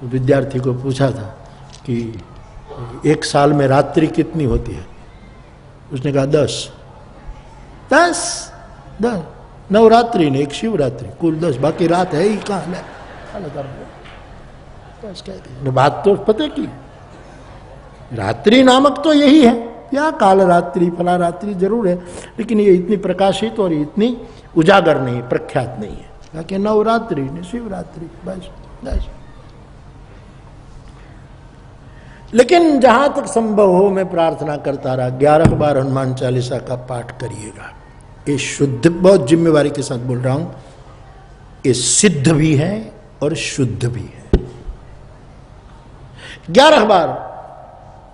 विद्यार्थी को पूछा था कि 1 साल में रात्रि कितनी होती है। उसने कहा 10 नवरात्रि ने 1 शिवरात्रि, कुल 10, बाकी रात है ही कहाँ। बात तो पता की, रात्रि नामक तो यही है, या काल रात्रि फला रात्रि जरूर है, लेकिन ये इतनी प्रकाशित और इतनी उजागर नहीं, प्रख्यात नहीं है। कि नवरात्रि ने शिवरात्रि, बस। लेकिन जहां तक संभव हो, मैं प्रार्थना करता रहा, 11 बार हनुमान चालीसा का पाठ करिएगा। ये शुद्ध, बहुत जिम्मेवारी के साथ बोल रहा हूं, ये सिद्ध भी है और शुद्ध भी है। 11 बार।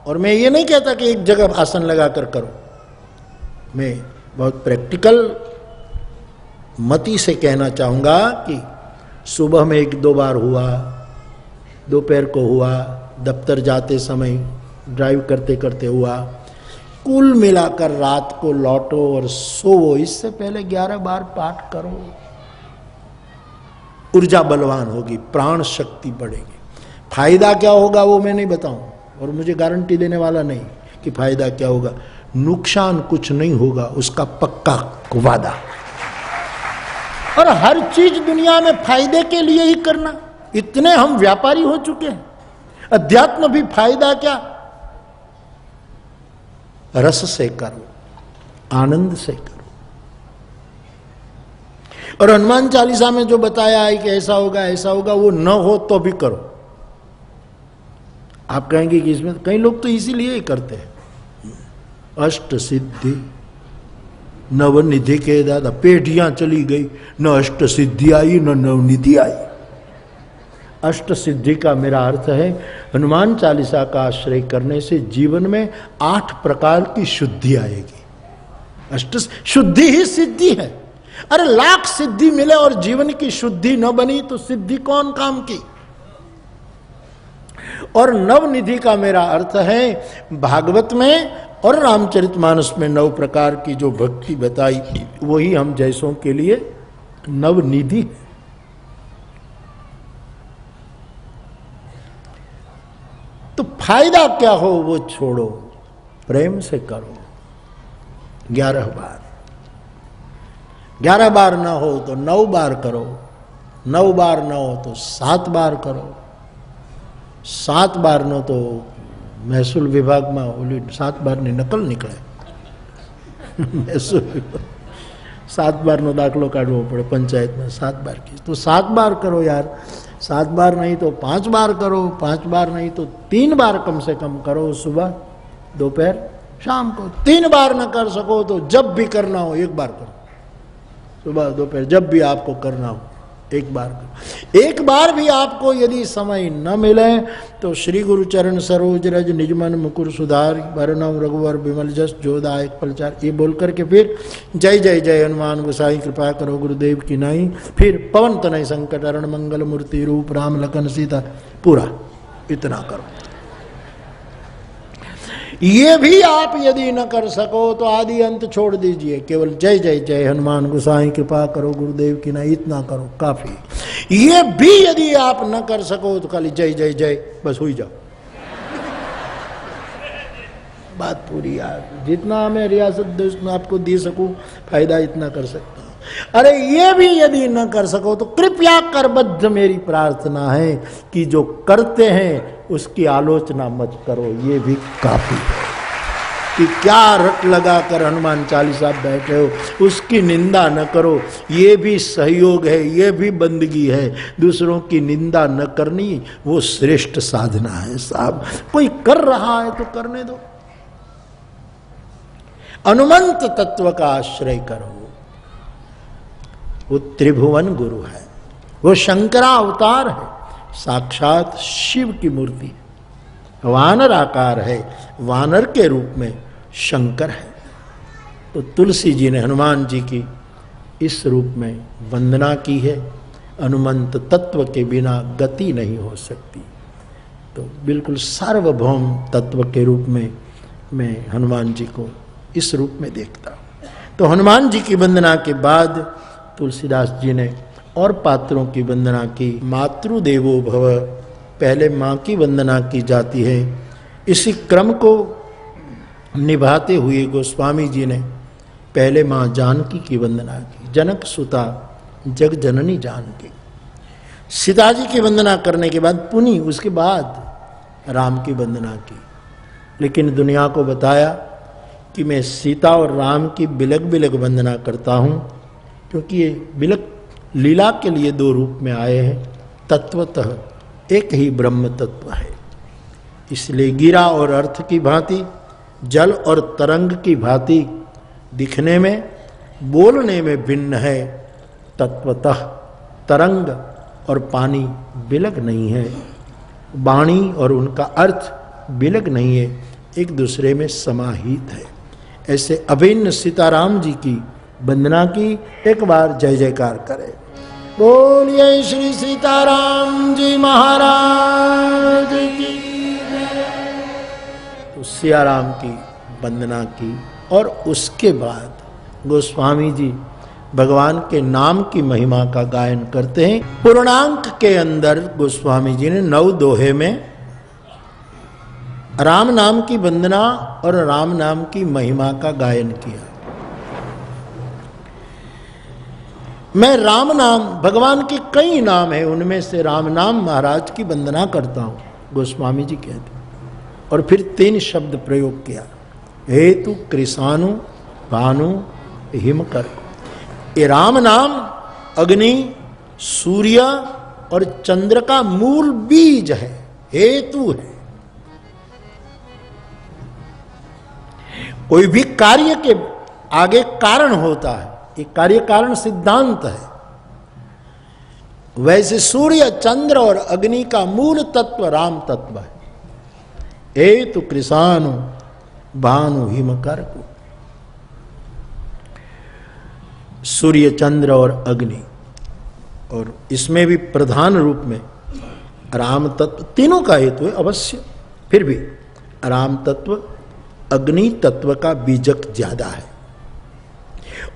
और मैं ये नहीं कहता कि एक जगह आसन लगाकर करो, मैं बहुत प्रैक्टिकल मति से कहना चाहूंगा कि सुबह में 1-2 बार हुआ, दोपहर को हुआ, दफ्तर जाते समय, ड्राइव करते करते हुआ, कुल मिलाकर रात को लौटो और सोवो, इससे पहले 11 बार पाठ करो। ऊर्जा बलवान होगी, प्राण शक्ति बढ़ेगी। फायदा क्या होगा वो मैं नहीं बताऊं, और मुझे गारंटी देने वाला नहीं कि फायदा क्या होगा। नुकसान कुछ नहीं होगा, उसका पक्का वादा। और हर चीज दुनिया में फायदे के लिए ही करना, इतने हम व्यापारी हो चुके हैं। अध्यात्म भी फायदा क्या, रस से करो, आनंद से करो। और हनुमान चालीसा में जो बताया है कि ऐसा होगा, वो न हो तो भी करो। आप कहेंगे कि इसमें कई लोग तो इसीलिए ही करते हैं। अष्ट सिद्धि नवनिधि के दादा, पेटियां चली गई, न अष्ट सिद्धि आई न नवनिधि आई। अष्ट सिद्धि का मेरा अर्थ है, हनुमान चालीसा का आश्रय करने से जीवन में 8 प्रकार की शुद्धि आएगी। अष्ट शुद्धि ही सिद्धि है। अरे लाख सिद्धि मिले और जीवन की शुद्धि न बनी तो सिद्धि कौन काम की। और नवनिधि का मेरा अर्थ है भागवत में और रामचरितमानस में 9 प्रकार की जो भक्ति बताई वही हम जैसों के लिए नवनिधि। तो फायदा क्या हो वो छोड़ो, प्रेम से करो। 11 बार, 11 बार ना हो तो 9 बार करो, 9 बार ना हो तो 7 बार करो, 7 बार न तो महसूल विभाग में ओली 7 बार ની નકલ નીકળે। महसूल 7 बार નો દાખલો કાઢવો પડે पंचायत में, 7 बार की तो 7 बार करो यार। 7 बार नहीं तो 5 बार करो, 5 बार नहीं तो 3 बार कम से कम करो, सुबह दोपहर शाम को। 3 बार न कर सको तो जब भी करना हो 1 बार करो, सुबह दोपहर जब भी आपको करना हो 1 बार करो। 1 बार भी आपको यदि समय न मिले तो श्री गुरु चरण सरोज रज निजमन मुकुर सुधार वरनम रघुवर विमल जस जोदा एक पलचार, ये बोल करके फिर जय जय जय हनुमान गोसाई कृपा करो गुरुदेव की नाई, फिर पवन तनय संकट हरण मंगल मूर्ति रूप राम लखन सीता, पूरा इतना करो। ये भी आप यदि न कर सको तो आदि अंत छोड़ दीजिए, केवल जय जय जय हनुमान गोसाई कृपा करो गुरुदेव की ना, इतना करो काफी। ये भी यदि आप न कर सको तो खाली जय जय जय बस हुई जाओ, बात पूरी। यार जितना मैं रियासत देश में आपको दे सकूं फायदा इतना कर सकता हूं। अरे ये भी यदि न कर सको तो कृपया करबद्ध मेरी प्रार्थना है कि जो करते हैं उसकी आलोचना मत करो, ये भी काफी है। कि क्या रट लगा कर हनुमान चालीसा बैठे हो उसकी निंदा न करो, ये भी सहयोग है, ये भी बंदगी है। दूसरों की निंदा न करनी वो श्रेष्ठ साधना है साहब। कोई कर रहा है तो करने दो। अनुमंत तत्व का आश्रय करो, वो त्रिभुवन गुरु है, वो शंकरा अवतार है, साक्षात शिव की मूर्ति है, वानर आकार है, वानर के रूप में शंकर है। तो तुलसी जी ने हनुमान जी की इस रूप में वंदना की है। अनुमंत तत्व के बिना गति नहीं हो सकती, तो बिल्कुल सार्वभौम तत्व के रूप में मैं हनुमान जी को इस रूप में देखता हूँ। तो हनुमान जी की वंदना के बाद तुलसीदास जी ने और पात्रों की वंदना की। मातृदेवो भव, पहले माँ की वंदना की जाती है। इसी क्रम को निभाते हुए गोस्वामी जी ने पहले माँ जानकी की वंदना की। जनक सुता जग जननी जानकी, सीता जी की वंदना करने के बाद पुनः उसके बाद राम की वंदना की। लेकिन दुनिया को बताया कि मैं सीता और राम की बिलग बिलग वंदना करता हूँ, क्योंकि ये बिलग लीला के लिए 2 रूप में आए हैं। तत्वतः एक ही ब्रह्म तत्व है, इसलिए गिरा और अर्थ की भांति, जल और तरंग की भांति दिखने में बोलने में भिन्न है। तत्वतः तरंग और पानी बिलग नहीं है, वाणी और उनका अर्थ बिलग नहीं है, एक दूसरे में समाहित है। ऐसे अभिन्न सीताराम जी की वंदना की। एक बार जय जयकार करें, बोलिए श्री सीताराम जी महाराज की। तो सियाराम की वंदना की और उसके बाद गोस्वामी जी भगवान के नाम की महिमा का गायन करते हैं। पूर्णांक के अंदर गोस्वामी जी ने 9 दोहे में राम नाम की वंदना और राम नाम की महिमा का गायन किया। मैं राम नाम, भगवान के कई नाम हैं, उनमें से राम नाम महाराज की वंदना करता हूं, गोस्वामी जी कहते। और फिर 3 शब्द प्रयोग किया, हेतु कृषाणु भानु हिमकर। ये राम नाम अग्नि, सूर्य और चंद्र का मूल बीज है, हेतु है। कोई भी कार्य के आगे कारण होता है, ये कार्य कारण सिद्धांत है। वैसे सूर्य, चंद्र और अग्नि का मूल तत्व राम तत्व है। हेतु कृषाणु भानु हिमकर को। सूर्य, चंद्र और अग्नि, और इसमें भी प्रधान रूप में राम तत्व तीनों का हेतु है अवश्य, फिर भी राम तत्व अग्नि तत्व का बीजक ज्यादा है।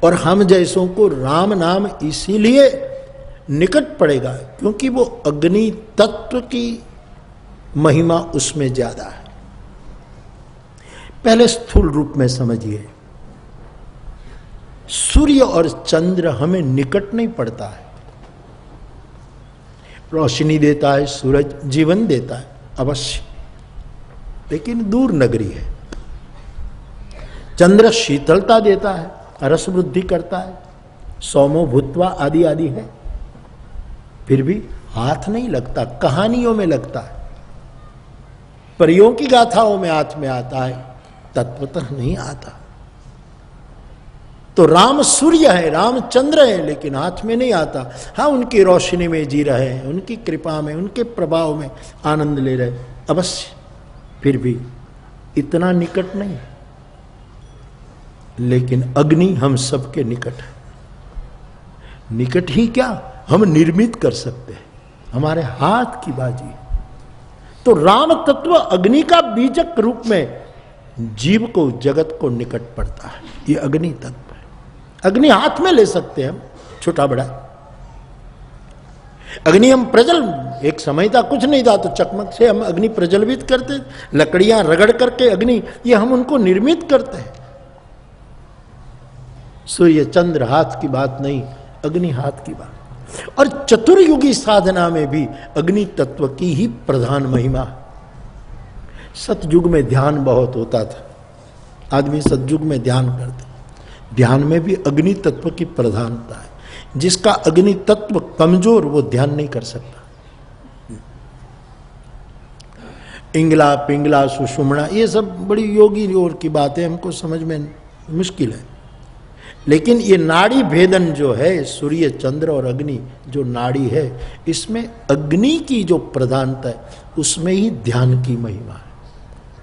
और हम जैसों को राम नाम इसीलिए निकट पड़ेगा क्योंकि वो अग्नि तत्व की महिमा उसमें ज्यादा है। पहले स्थूल रूप में समझिए, सूर्य और चंद्र हमें निकट नहीं पड़ता है। रोशनी देता है सूरज, जीवन देता है अवश्य, लेकिन दूर नगरी है। चंद्र शीतलता देता है, रस वृद्धि करता है, सौमो भूत्वा आदि आदि है, फिर भी हाथ नहीं लगता, कहानियों में लगता है, परियों की गाथाओं में हाथ में आता है, तत्वतः नहीं आता। तो राम सूर्य है, राम चंद्र है, लेकिन हाथ में नहीं आता। हाँ, उनकी रोशनी में जी रहे हैं, उनकी कृपा में, उनके प्रभाव में आनंद ले रहे अवश्य, फिर भी इतना निकट नहीं। लेकिन अग्नि हम सबके निकट है। निकट ही क्या, हम निर्मित कर सकते हैं, हमारे हाथ की बाजी। तो राम तत्व अग्नि का बीजक रूप में जीव को, जगत को निकट पड़ता है। ये अग्नि तत्व है। अग्नि हाथ में ले सकते हैं हम, छोटा बड़ा। अग्नि हम प्रज्वल, एक समय था कुछ नहीं था तो चकमक से हम अग्नि प्रज्वलित करते, लकड़ियां रगड़ करके अग्नि, ये हम उनको निर्मित करते हैं। सूर्य चंद्र हाथ की बात नहीं, अग्नि हाथ की बात। और चतुर्युगी साधना में भी अग्नि तत्व की ही प्रधान महिमा। सतयुग में ध्यान बहुत होता था, आदमी सतयुग में ध्यान करते, ध्यान में भी अग्नि तत्व की प्रधानता है। जिसका अग्नि तत्व कमजोर, वो ध्यान नहीं कर सकता। इंगला पिंगला सुषुम्ना, ये सब बड़ी योगी और की बातें, हमको समझ में मुश्किल है। लेकिन ये नाड़ी भेदन जो है, सूर्य चंद्र और अग्नि जो नाड़ी है, इसमें अग्नि की जो प्रधानता है, उसमें ही ध्यान की महिमा है।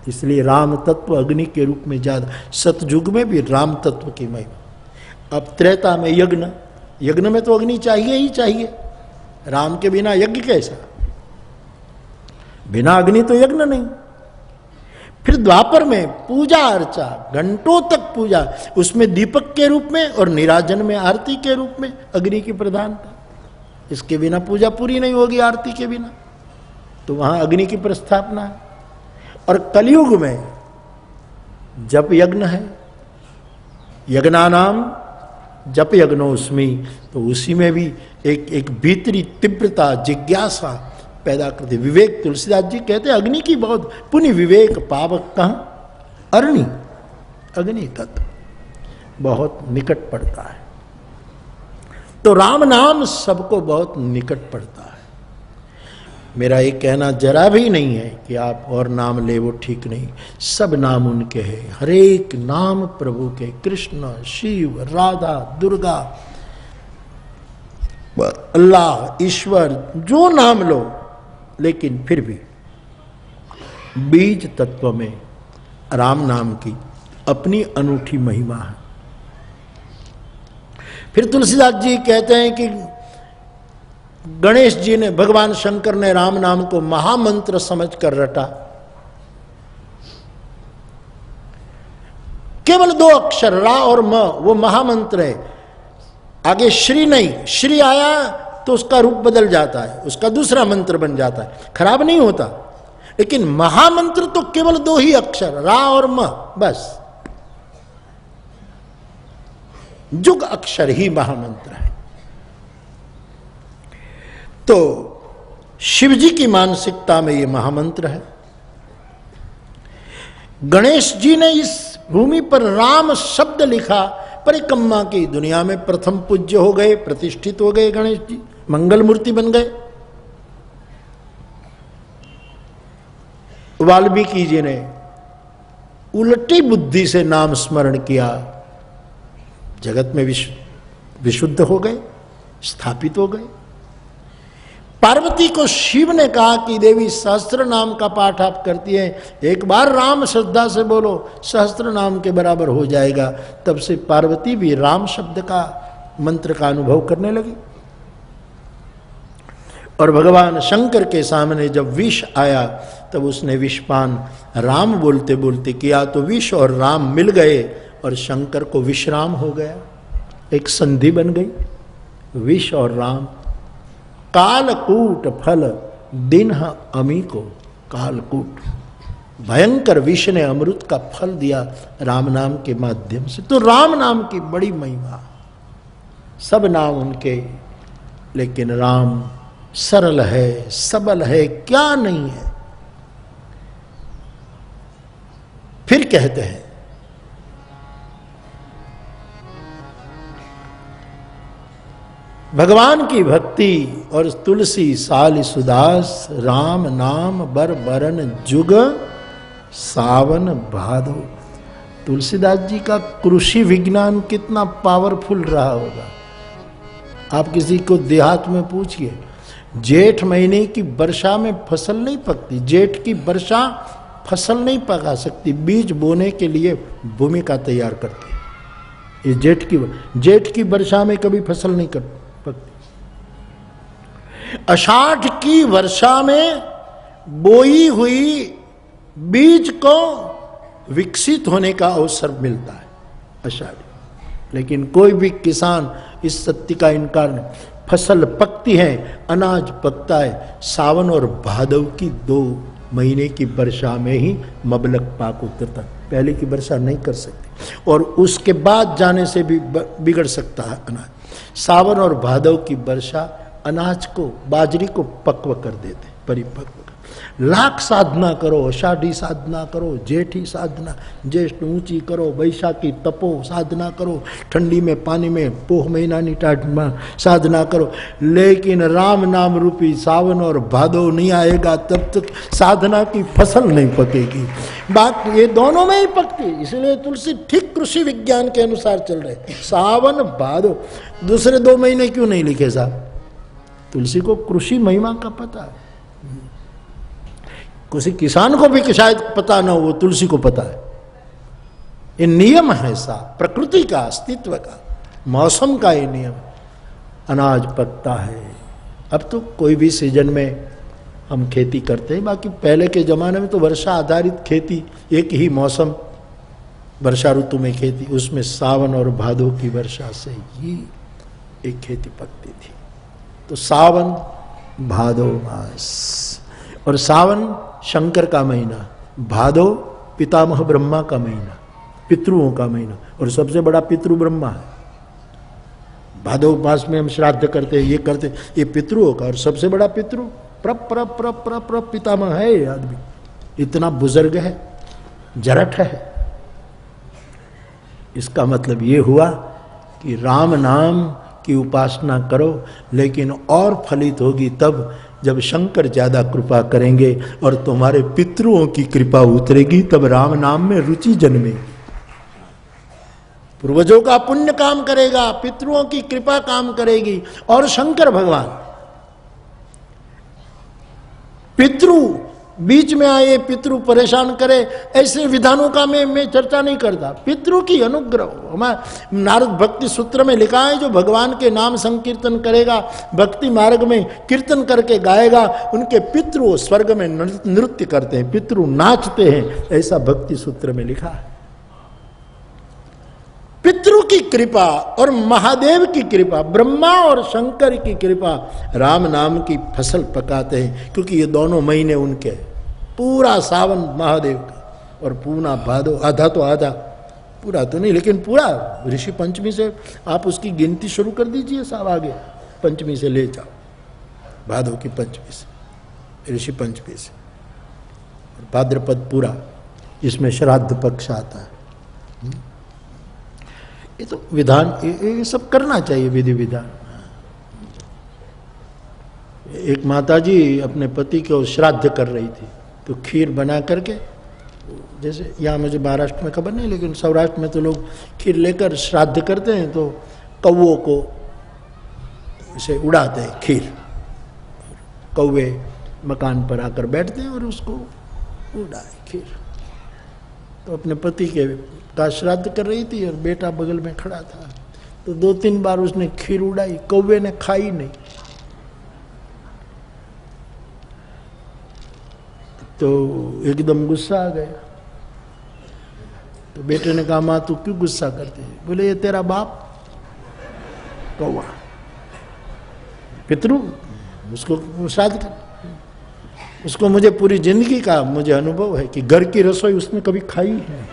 इसलिए राम तत्व अग्नि के रूप में ज्यादा, सतयुग में भी राम तत्व की महिमा। अब त्रेता में यज्ञ, यज्ञ में तो अग्नि चाहिए ही चाहिए, राम के बिना यज्ञ कैसा, बिना अग्नि तो यज्ञ नहीं। फिर द्वापर में पूजा अर्चा, घंटों तक पूजा, उसमें दीपक के रूप में और निराजन में आरती के रूप में अग्नि की प्रधानता। इसके बिना पूजा पूरी नहीं होगी, आरती के बिना, तो वहां अग्नि की प्रस्थापना है। और कलयुग में जप यज्ञ है, यज्ञानाम जप यज्ञोस्मि, तो उसी में भी एक भीतरी तीव्रता, जिज्ञासा पैदा करते। विवेक, तुलसीदास जी कहते हैं अग्नि की बहुत पुण्य, विवेक पावक कहाँ, अग्नि, अग्नि तत्व बहुत निकट पड़ता है। तो राम नाम सबको बहुत निकट पड़ता है। मेरा ये कहना जरा भी नहीं है कि आप और नाम ले, वो ठीक नहीं। सब नाम उनके हैं, हरेक नाम प्रभु के, कृष्ण, शिव, राधा, दुर्गा, अल्लाह, ईश्वर, जो नाम लो, लेकिन फिर भी बीज तत्व में राम नाम की अपनी अनूठी महिमा है। फिर तुलसीदास जी कहते हैं कि गणेश जी ने, भगवान शंकर ने राम नाम को महामंत्र समझकर रटा। केवल 2 अक्षर रा और म, वो महामंत्र है। आगे श्री नहीं, श्री आया तो उसका रूप बदल जाता है, उसका दूसरा मंत्र बन जाता है, खराब नहीं होता। लेकिन महामंत्र तो केवल 2 ही अक्षर, रा और म, बस। जुग अक्षर ही महामंत्र है। तो शिव जी की मानसिकता में ये महामंत्र है। गणेश जी ने इस भूमि पर राम शब्द लिखा, परिक्रमा की दुनिया में प्रथम पूज्य हो गए, प्रतिष्ठित हो गए गणेश जी, मंगल मूर्ति बन गए। वाल्मीकि जी ने उल्टी बुद्धि से नाम स्मरण किया, जगत में विशुद्ध हो गए, स्थापित हो गए। पार्वती को शिव ने कहा कि देवी सहस्त्र नाम का पाठ आप करती हैं, एक बार राम श्रद्धा से बोलो, सहस्त्र नाम के बराबर हो जाएगा। तब से पार्वती भी राम शब्द का मंत्र का अनुभव करने लगी। और भगवान शंकर के सामने जब विष आया तब उसने विषपान राम बोलते बोलते किया, तो विष और राम मिल गए और शंकर को विश्राम हो गया। एक संधि बन गई, विष और राम। कालकूट फल दिन अमी को, कालकूट भयंकर विष ने अमृत का फल दिया राम नाम के माध्यम से। तो राम नाम की बड़ी महिमा, सब नाम उनके, लेकिन राम सरल है, सबल है, क्या नहीं है। फिर कहते हैं भगवान की भक्ति और तुलसी साल सुदास, राम नाम बर बरन जुग सावन भादो। तुलसीदास जी का कृषि विज्ञान कितना पावरफुल रहा होगा। आप किसी को देहात में पूछिए, जेठ महीने की वर्षा में फसल नहीं पकती, जेठ की वर्षा फसल नहीं पका सकती, बीज बोने के लिए भूमिका तैयार करती है। ये जेठ की वर्षा में कभी फसल नहीं पकती। आषाढ़ की वर्षा में बोई हुई बीज को विकसित होने का अवसर मिलता है आषाढ़। लेकिन कोई भी किसान इस सत्य का इनकार नहीं, फसल पकती है, अनाज पकता है सावन और भादव की 2 महीने की वर्षा में ही मबलक पाक उतरता, पहले की वर्षा नहीं कर सकती, और उसके बाद जाने से भी बिगड़ सकता है अनाज। सावन और भादव की वर्षा अनाज को, बाजरी को पक्व कर देते, परिपक्व। लाख साधना करो, आषाढ़ी साधना करो, जेठी साधना, ज्येष्ठ ऊंची करो, वैशाखी तपो साधना करो, ठंडी में पानी में पोह महीना निटाट साधना करो, लेकिन राम नाम रूपी सावन और भादो नहीं आएगा तब तक साधना की फसल नहीं पकेगी। बात ये दोनों में ही पकती, इसलिए तुलसी ठीक कृषि विज्ञान के अनुसार चल रहे। सावन भादो, दूसरे 2 महीने क्यों नहीं लिखे साहब? तुलसी को कृषि महिमा का पता है। किसी किसान को भी शायद पता ना हो, वो तुलसी को पता है। ये नियम है सा प्रकृति का, अस्तित्व का, मौसम का ये नियम। अनाज पकता है। अब तो कोई भी सीजन में हम खेती करते हैं, बाकी पहले के जमाने में तो वर्षा आधारित खेती, एक ही मौसम वर्षा ऋतु में खेती, उसमें सावन और भादो की वर्षा से ही एक खेती पकती थी। तो सावन भादो मास, और सावन शंकर का महीना, भादो पितामह ब्रह्मा का महीना, पितृओं का महीना, और सबसे बड़ा पितृ ब्रह्मा है। भादो मास में हम श्राद्ध करते हैं, ये करते, ये पितृओं का, और सबसे बड़ा पितृ प्र पितामह है ये आदमी, इतना बुजुर्ग है, जरठ है। इसका मतलब ये हुआ कि राम नाम की उपासना करो, लेकिन और फलित होगी तब जब शंकर ज्यादा कृपा करेंगे और तुम्हारे पितृओं की कृपा उतरेगी, तब राम नाम में रुचि जन्मेगी। पूर्वजों का पुण्य काम करेगा, पितृओं की कृपा काम करेगी, और शंकर भगवान पितृ बीच में आए, पितृ परेशान करे, ऐसे विधानों का मैं चर्चा नहीं करता। पितृ की अनुग्रह, हमारे नारद भक्ति सूत्र में लिखा है, जो भगवान के नाम संकीर्तन करेगा, भक्ति मार्ग में कीर्तन करके गाएगा, उनके पितृ स्वर्ग में नृत्य करते हैं, पितृ नाचते हैं, ऐसा भक्ति सूत्र में लिखा है। पितृ की कृपा और महादेव की कृपा, ब्रह्मा और शंकर की कृपा राम नाम की फसल पकाते हैं, क्योंकि ये दोनों महीने उनके हैं। पूरा सावन महादेव का और पूरा भादो, आधा तो आधा, पूरा तो नहीं लेकिन पूरा। ऋषि पंचमी से आप उसकी गिनती शुरू कर दीजिए साहब, आगे पंचमी से ले जाओ, भादो की पंचमी से, ऋषि पंचमी से, और भाद्रपद पूरा, इसमें श्राद्ध पक्ष आता है। ये तो विधान, ये सब करना चाहिए, विधि विधान। एक माताजी अपने पति को श्राद्ध कर रही थी, तो खीर बना करके, जैसे यहाँ मुझे महाराष्ट्र में खबर नहीं, लेकिन सौराष्ट्र में तो लोग खीर लेकर श्राद्ध करते हैं, तो कौवों को इसे उड़ाते हैं खीर, कौवे मकान पर आकर बैठते हैं और उसको उड़ाए खीर। तो अपने पति के का श्राद्ध कर रही थी और बेटा बगल में खड़ा था, तो 2-3 बार उसने खीर उड़ाई, कौवे ने खाई नहीं। तो एकदम गुस्सा आ गया। तो बेटे ने कहा, माँ तू क्यों गुस्सा करती है? बोले ये तेरा बाप कौवा, पितरू, उसको श्राद्ध कर। उसको मुझे पूरी जिंदगी का मुझे अनुभव है कि घर की रसोई उसने कभी खाई है।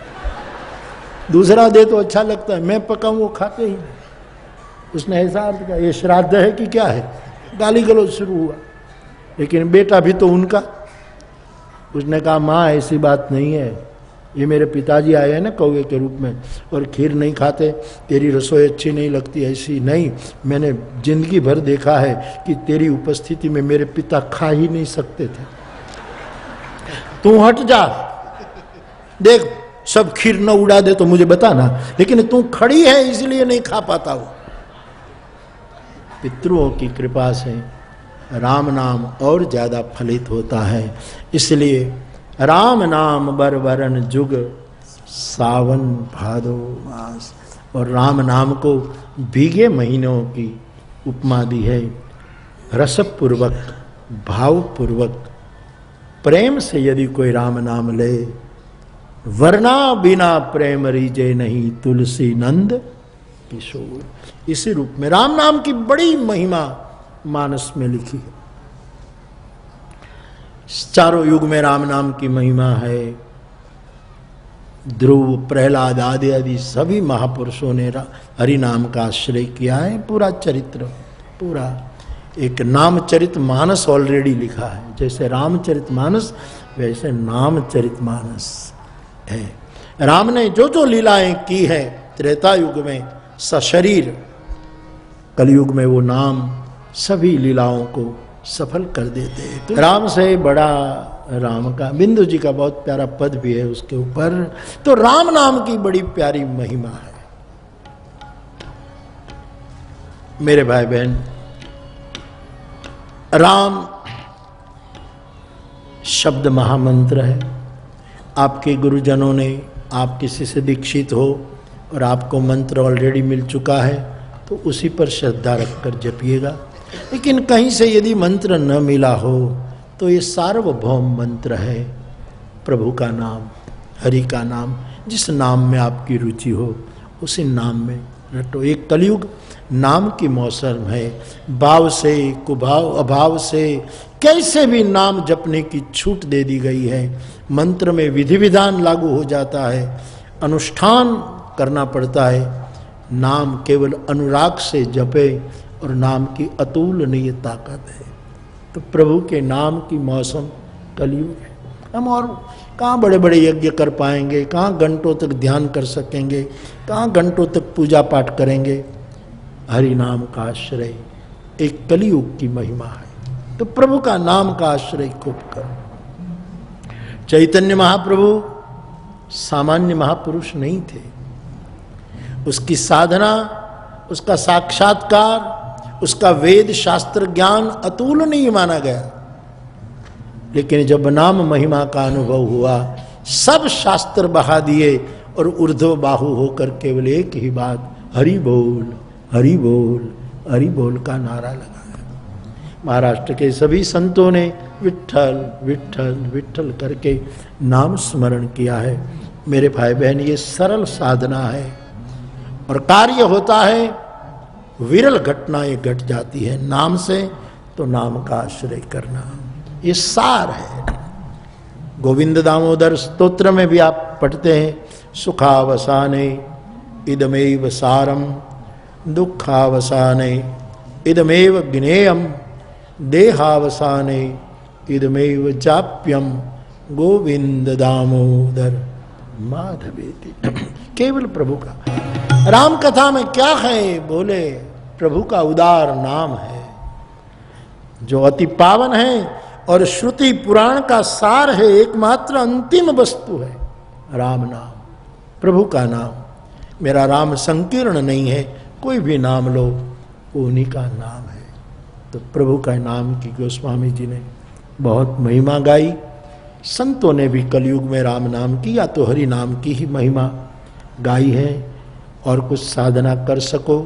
दूसरा दे तो अच्छा लगता है, मैं पकाऊं वो खाते ही नहीं। उसने ऐसा अर्थ किया ये श्राद्ध है कि क्या है, गाली गलौज शुरू हुआ। लेकिन बेटा भी तो उनका। उसने कहा, माँ ऐसी बात नहीं है, ये मेरे पिताजी आए हैं ना कौवे के रूप में और खीर नहीं खाते, तेरी रसोई अच्छी नहीं लगती, ऐसी नहीं। मैंने जिंदगी भर देखा है कि तेरी उपस्थिति में मेरे पिता खा ही नहीं सकते थे। तू हट जा, देख सब खीर न उड़ा दे तो मुझे बताना, लेकिन तू खड़ी है इसलिए नहीं खा पाता हूं। पितरों की कृपा से राम नाम और ज्यादा फलित होता है। इसलिए राम नाम बरबरन जुग सावन भादो मास, और राम नाम को भीगे महीनों की उपमा दी है। रसपूर्वक भावपूर्वक प्रेम से यदि कोई राम नाम ले, वरना बिना प्रेम रीजे नहीं तुलसी नंद किशोर। इसी रूप में राम नाम की बड़ी महिमा मानस में लिखी है। चारों युग में राम नाम की महिमा है। ध्रुव, प्रहलाद आदि सभी महापुरुषों ने हरि नाम का आश्रय किया है। पूरा चरित्र, पूरा एक नामचरित मानस ऑलरेडी लिखा है। जैसे रामचरित मानस वैसे नामचरित मानस है। राम ने जो जो लीलाएं की है त्रेता युग में सशरीर, कलयुग में वो नाम सभी लीलाओं को सफल कर देते हैं। तो राम से बड़ा राम का, बिंदु जी का बहुत प्यारा पद भी है उसके ऊपर। तो राम नाम की बड़ी प्यारी महिमा है। मेरे भाई बहन, राम शब्द महामंत्र है। आपके गुरुजनों ने, आप किसी से दीक्षित हो और आपको मंत्र ऑलरेडी मिल चुका है तो उसी पर श्रद्धा रखकर जपिएगा। लेकिन कहीं से यदि मंत्र न मिला हो तो ये सार्वभौम मंत्र है, प्रभु का नाम, हरि का नाम। जिस नाम में आपकी रुचि हो उसी नाम में रटो। एक कलयुग नाम की मौसम है। भाव से, कुभाव, अभाव से कैसे भी नाम जपने की छूट दे दी गई है। मंत्र में विधि विधान लागू हो जाता है, अनुष्ठान करना पड़ता है। नाम केवल अनुराग से जपे और नाम की अतुलनीय ताकत है। तो प्रभु के नाम की मौसम कलयुग है। हम और कहाँ बड़े बड़े यज्ञ कर पाएंगे, कहाँ घंटों तक ध्यान कर सकेंगे, कहाँ घंटों तक पूजा पाठ करेंगे। हरि नाम का आश्रय एक कलयुग की महिमा है। तो प्रभु का नाम का आश्रय खूब करो। चैतन्य महाप्रभु सामान्य महापुरुष नहीं थे। उसकी साधना, उसका साक्षात्कार, उसका वेद शास्त्र ज्ञान अतुलनीय माना गया। लेकिन जब नाम महिमा का अनुभव हुआ, सब शास्त्र बहा दिए और ऊर्ध्व बाहु होकर केवल एक ही बात, हरि बोल, हरि बोल, हरि बोल का नारा लगाया। महाराष्ट्र के सभी संतों ने विट्ठल विट्ठल विट्ठल करके नाम स्मरण किया है। मेरे भाई बहन, ये सरल साधना है और कार्य होता है। विरल घटनाएं घट जाती है नाम से, तो नाम का आश्रय करना ये सार है। गोविंद दामोदर स्तोत्र में भी आप पढ़ते हैं, सुखावसाने इदमेव सारम, दुखावसाने इदमेव ज्ञेयम, देहावसाने इदमेव जाप्यम, गोविंद दामोदर माधवेति। केवल प्रभु का। राम कथा में क्या है? बोले प्रभु का उदार नाम है जो अति पावन है और श्रुति पुराण का सार है। एकमात्र अंतिम वस्तु है राम नाम, प्रभु का नाम। मेरा राम संकीर्ण नहीं है, कोई भी नाम लो वो उन्हीं का नाम है। तो प्रभु का नाम की गोस्वामी जी ने बहुत महिमा गाई। संतों ने भी कलयुग में राम नाम की या तो हरि नाम की ही महिमा गाई है। और कुछ साधना कर सको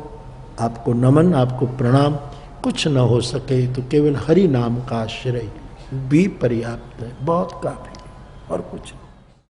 आपको नमन, आपको प्रणाम। कुछ न हो सके तो केवल हरि नाम का आश्रय भी पर्याप्त है, बहुत काफी, और कुछ नहीं।